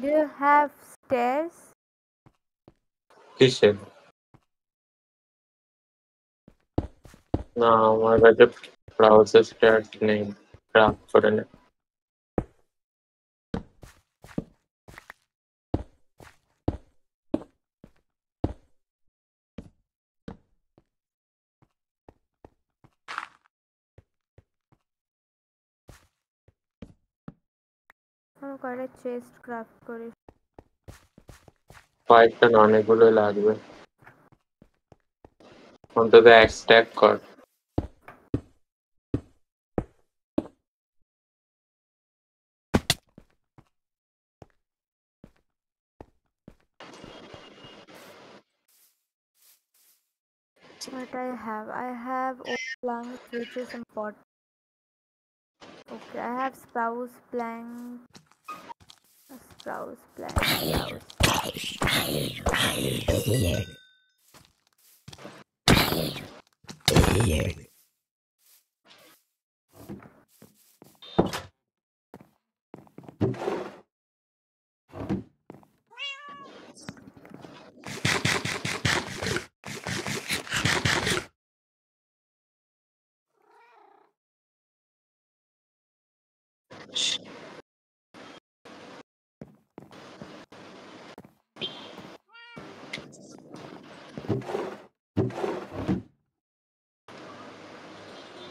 Speaker 1: Do you have stairs?
Speaker 2: কিসের? না আমার কাছে ব্রাউজার স্টার্ট নেই, ক্রাফট করে নে।
Speaker 1: কয়টা চেস্ট ক্রাফট করিস?
Speaker 2: কয়েকটা না, অনেকগুলো লাগবে। অন্তত এক স্ট্যাক কর।
Speaker 1: What I have oak planks, which is important. Okay, I have spruce plank, spruce plank, spruce.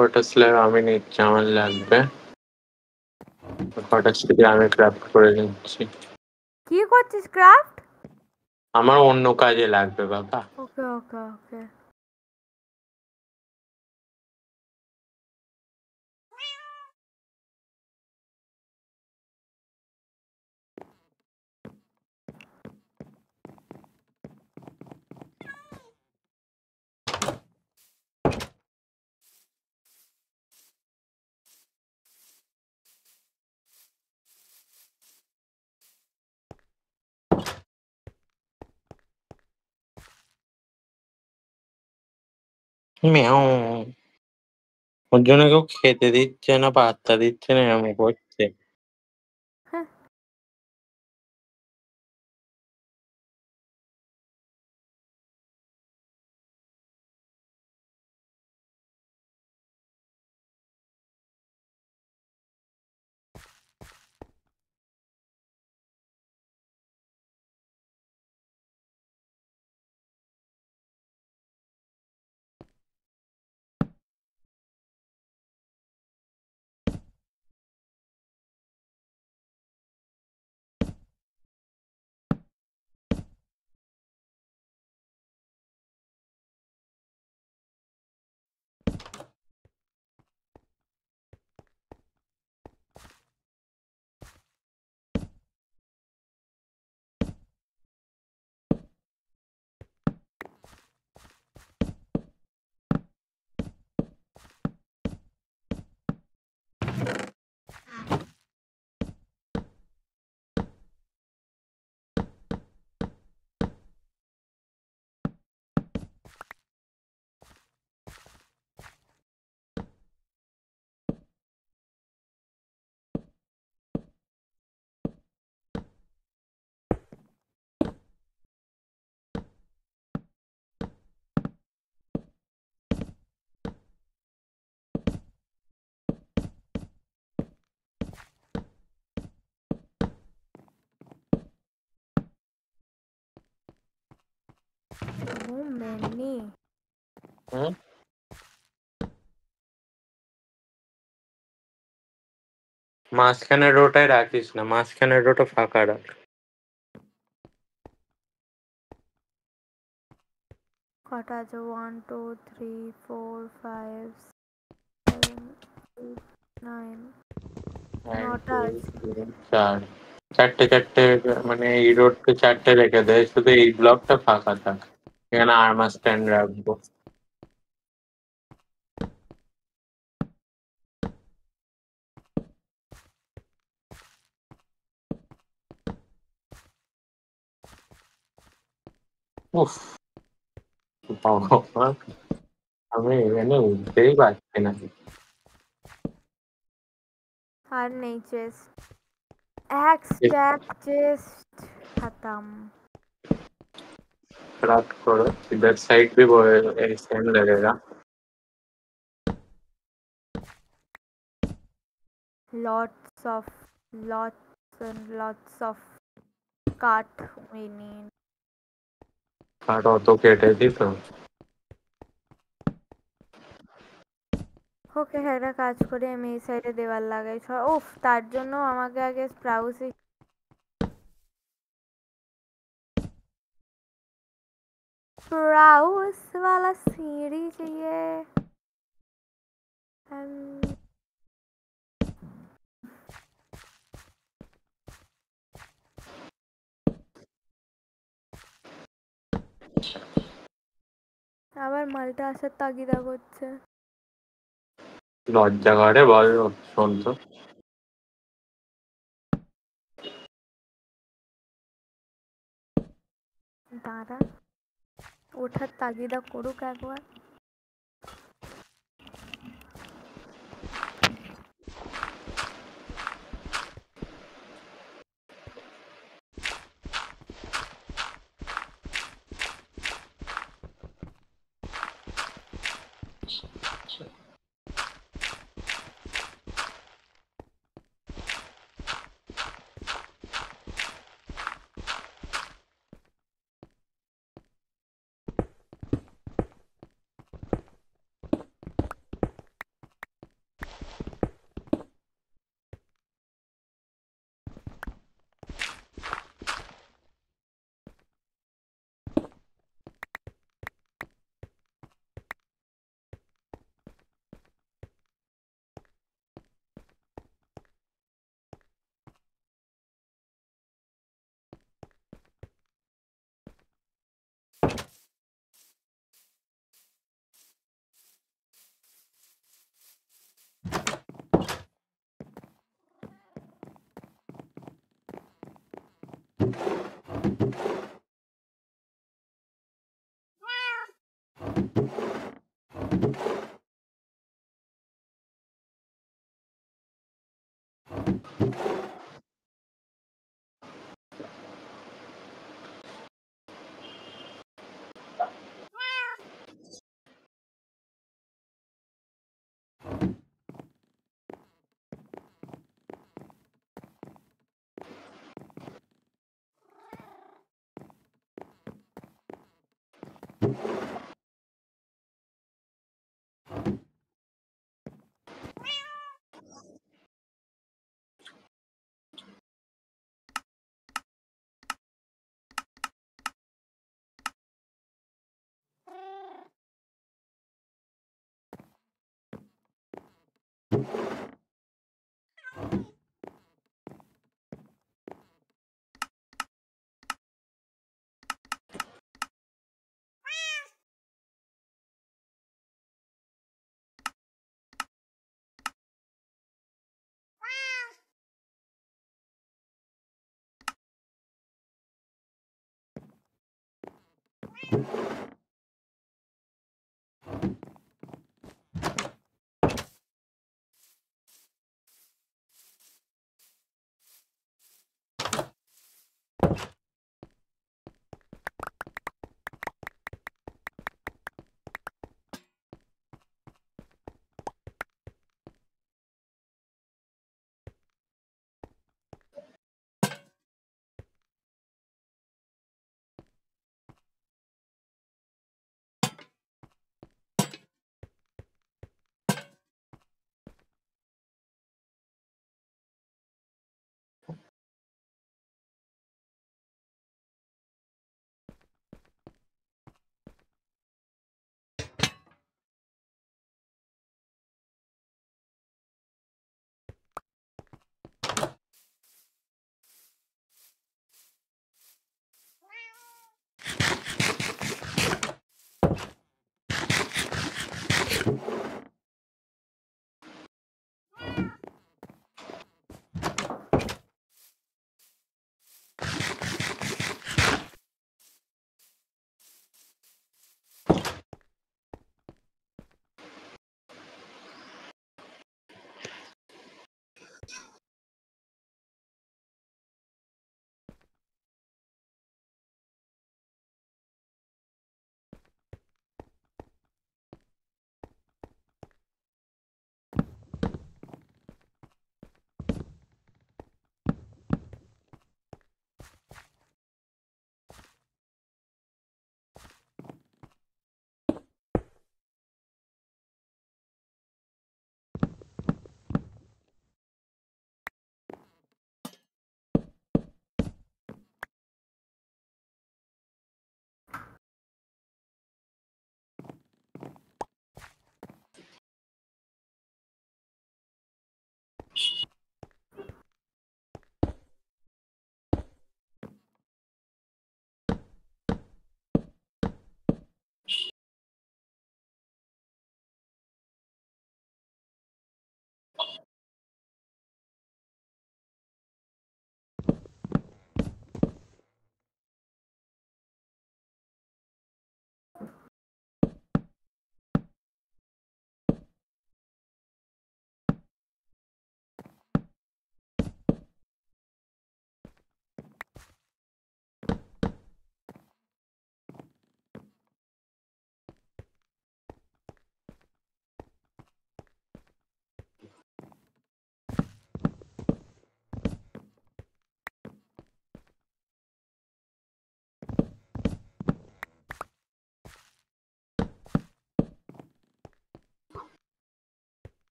Speaker 2: কটা স্ল্যাব আমি নিচ্ছি, আমার লাগবে। কটা স্টিক আমি ক্রাফট করে নিচ্ছি।
Speaker 1: কি করছিস ক্রাফট?
Speaker 2: আমার অন্য কাজে লাগবে বাবা।
Speaker 1: ওকে ওকে ওকে।
Speaker 2: ম্যাও। ওর জন্য কেউ খেতে দিচ্ছে না, পাত্তা দিচ্ছে না, এরকম করছে।
Speaker 1: হ্যাঁ। So many.
Speaker 2: হুম? মাঝখানের রোটায় রাখিস না, মাঝখানের রোটা ফাঁকা রাখ।
Speaker 1: কটা আছে? 1 2 3 4 5 7 8 9
Speaker 2: এক,
Speaker 1: নটা
Speaker 2: দুই,
Speaker 1: আছে।
Speaker 2: তিন, চার। চারটে চারটে, মানে এই রোডকে চারটে রেখে দেয়, শুধু এই ব্লকটা ফাঁকা থাক। এখানে আর্মার স্ট্যান্ড রাখবো। উফ ভগবান, আমি এখানে উঠতেই পারছি না।
Speaker 1: আর নেই চেস্ট। এক স্ট্যাক চেস্ট खत्म।
Speaker 2: रात करो, इधर साइड भी वो सेम लगेगा।
Speaker 1: Lots of lots and lots of cut we need.
Speaker 2: काट ऑटो केटे दी तो
Speaker 1: ওকে একটা কাজ করে আমি এই সাইডে দেওয়াল লাগাই। উফ, তার জন্য আমাকে আগে স্প্রাউসই स्प्राउस वाला सीढ़ी चाहिए। আবার মালটা আসার তাগিদা করছে।
Speaker 2: লজ্জা করে বল, শোন তো।
Speaker 1: দাঁড়া, ওঠার তাগিদা করুক একবার।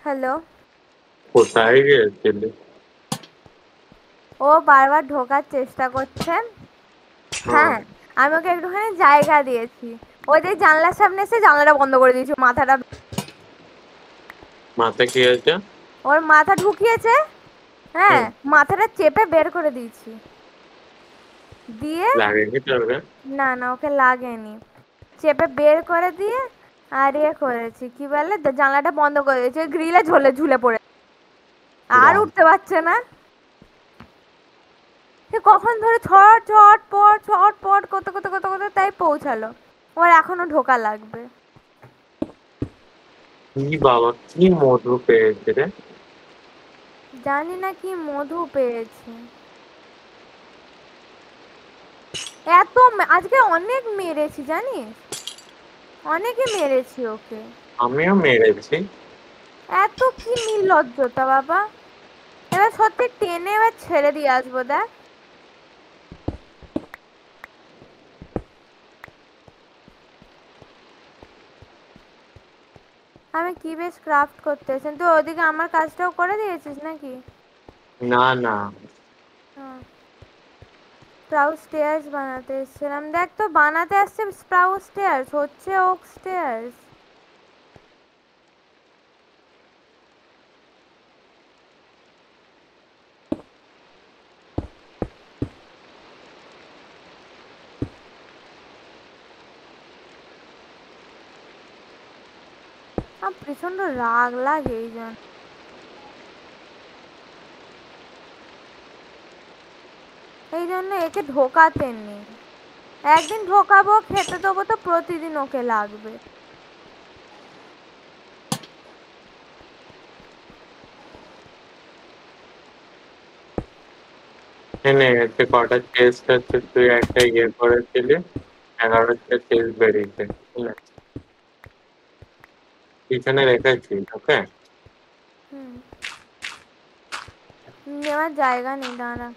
Speaker 1: হ্যালো।
Speaker 2: কোথায় গিয়েছিলি?
Speaker 1: ও বারবার ঢোকার চেষ্টা করছে।
Speaker 2: হ্যাঁ।
Speaker 1: হ্যাঁ, আমি ওকে একটুখানি জায়গা দিয়েছি। ওই যে জানলার সামনে এসে জানলাটা বন্ধ করে দিয়েছি, মাথাটা।
Speaker 2: মাথায় কি হয়েছে?
Speaker 1: ওর মাথা ঢুকিয়েছে। হ্যাঁ,
Speaker 2: হুম।
Speaker 1: মাথাটা চেপে বের করে দিয়েছি। দিয়ে
Speaker 2: লাগে কি তোকে?
Speaker 1: না না, ওকে লাগেনি। চেপে বের করে দিয়ে আর ইয়ে করেছি, কি বলে, জানলাটা বন্ধ করে দিয়েছি, গ্রিলে ঝুলে ঝুলে পড়ে আর
Speaker 2: বাহ।
Speaker 1: উঠতে পারছে না। সে কখন ধরে ছটপট করতে করতে করতে করতে তাই পৌঁছালো। ওর এখনো ঢোকা লাগবে।
Speaker 2: কি বাবা, কি মধু পেয়েছে রে!
Speaker 1: জানি না কি মধু পেয়েছে। আজকে অনেক মেরেছি জানিস, অনেকই মেরেছি ওকে।
Speaker 2: আমিও মেরেছি।
Speaker 1: এত কি নির্লজ্জতা বাবা। এবার সত্যি টেনে এবার ছেড়ে দিয়ে আসবো দেখ। আমি কি বেশ ক্রাফট করতেছেন তুই, ওদিকে আমার কাজটাও করে দিয়েছিস নাকি?
Speaker 2: না না।
Speaker 1: স্প্রাউ স্টেয়ার্স বানাতে এসেছিলাম, দেখ তো বানাতে আসছে স্প্রাউ স্টেয়ার্স, হচ্ছে ওক স্টেয়ার্স। আমার প্রচন্ড রাগ লাগে এই জন্য। এই জন্য একে ঢোকাতে নেই। একদিন ঢোকাবো, খেতে দেবো তো প্রতিদিন ওকে লাগবে।
Speaker 2: এনে এতে কটা চেস্ট হচ্ছে, তুই একটা ইয়ে করেছিলি, 11টা চেস্ট বেরিয়েছে। ঠিক আছে, পিছনে রেখেছি ওকে।
Speaker 1: হুম, নেওয়ার জায়গা নেই, দাঁড়া।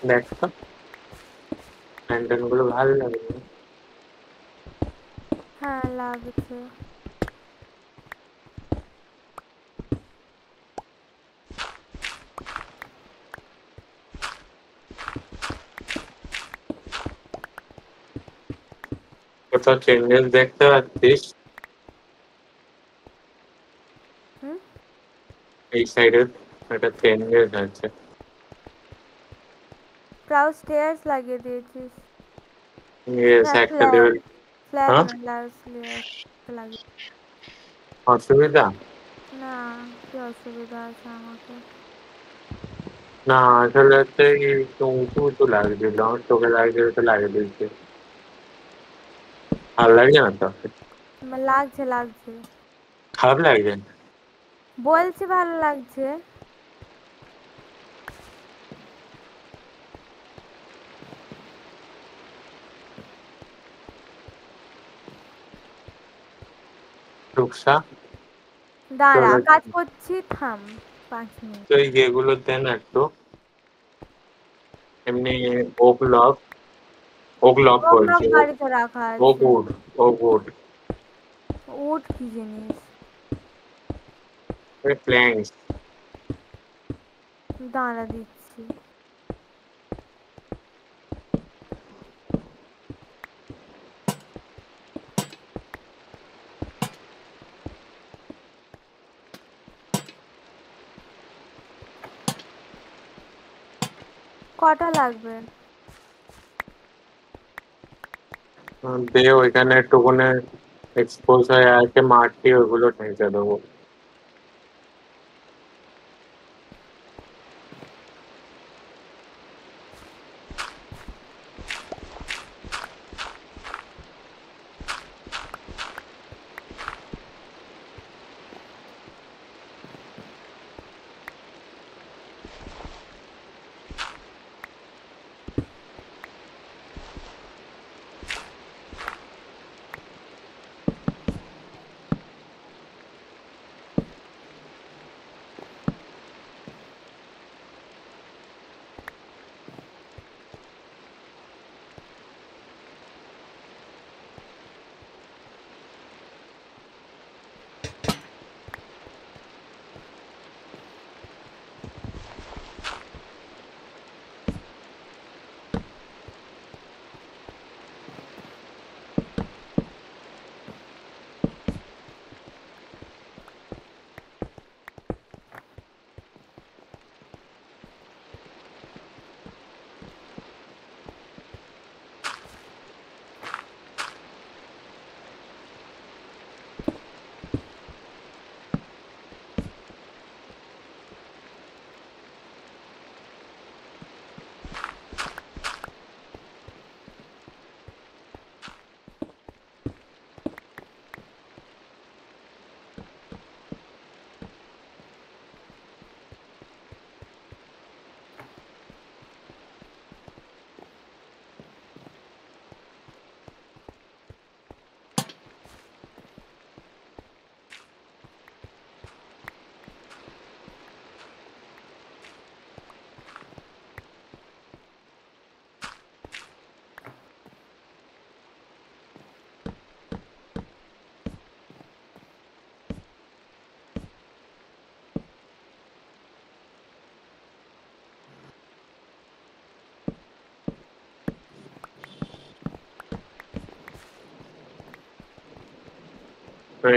Speaker 2: দেখ তো, প্যান্টার্ন গুলো ভালো লাগে।
Speaker 1: হ্যাঁ লাগছে।
Speaker 2: কোথাও চেঞ্জেস দেখতে পাচ্ছিস?
Speaker 1: হুম,
Speaker 2: এই সাইডে একটা চেঞ্জেস আছে।
Speaker 1: স্প্রাউ স্টেয়ার্স লাগিয়ে দিয়েছিস?
Speaker 2: ইয়েস,
Speaker 1: না,
Speaker 2: একটা
Speaker 1: স্ল্যাব।
Speaker 2: লেভেল।
Speaker 1: স্ল্যাব
Speaker 2: হ্যাঁ,
Speaker 1: না, স্ল্যাব লাগিয়ে।
Speaker 2: অসুবিধা
Speaker 1: না, কি অসুবিধা আছে আমাকে?
Speaker 2: না, আসলে হচ্ছে কি, একটু উঁচু উঁচু লাগছিল, আমার চোখে লাগছিল তো লাগিয়ে দিয়েছি। ভালো লাগছে না তো?
Speaker 1: লাগছে লাগছে।
Speaker 2: খারাপ লাগছে?
Speaker 1: বলছি ভালো লাগছে।
Speaker 2: রুকসা,
Speaker 1: দাঁড়া,
Speaker 2: চলে
Speaker 1: কাজ করছি, থাম 5 মিনিট।
Speaker 2: তো এই ইয়েগুলো দেন একটু, এমনি ওক লক, ওক লক
Speaker 1: ওগুলো
Speaker 2: বলছি,
Speaker 1: বাড়িতে রাখা
Speaker 2: ওক
Speaker 1: আছে।
Speaker 2: উড, ওক উড,
Speaker 1: উড কি জিনিস?
Speaker 2: প্ল্যাঙ্কস।
Speaker 1: দাঁড়া দিচ্ছি। কটা লাগবে?
Speaker 2: দে, ওইখানে একটুখানি এক্সপোজ হয়ে আছে মাটি, ওইগুলো ঢেকে দেবো।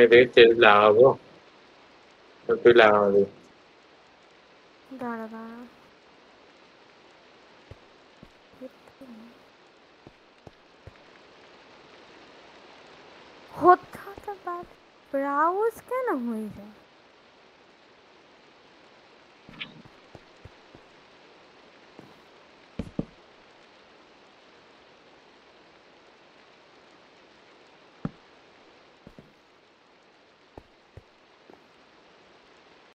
Speaker 2: এদের তেল লাগাবো, তুই লাগাবি।
Speaker 1: দাঁড়া দাঁড়া, হঠাৎ ব্রাউজ কেন হয়ে যায়?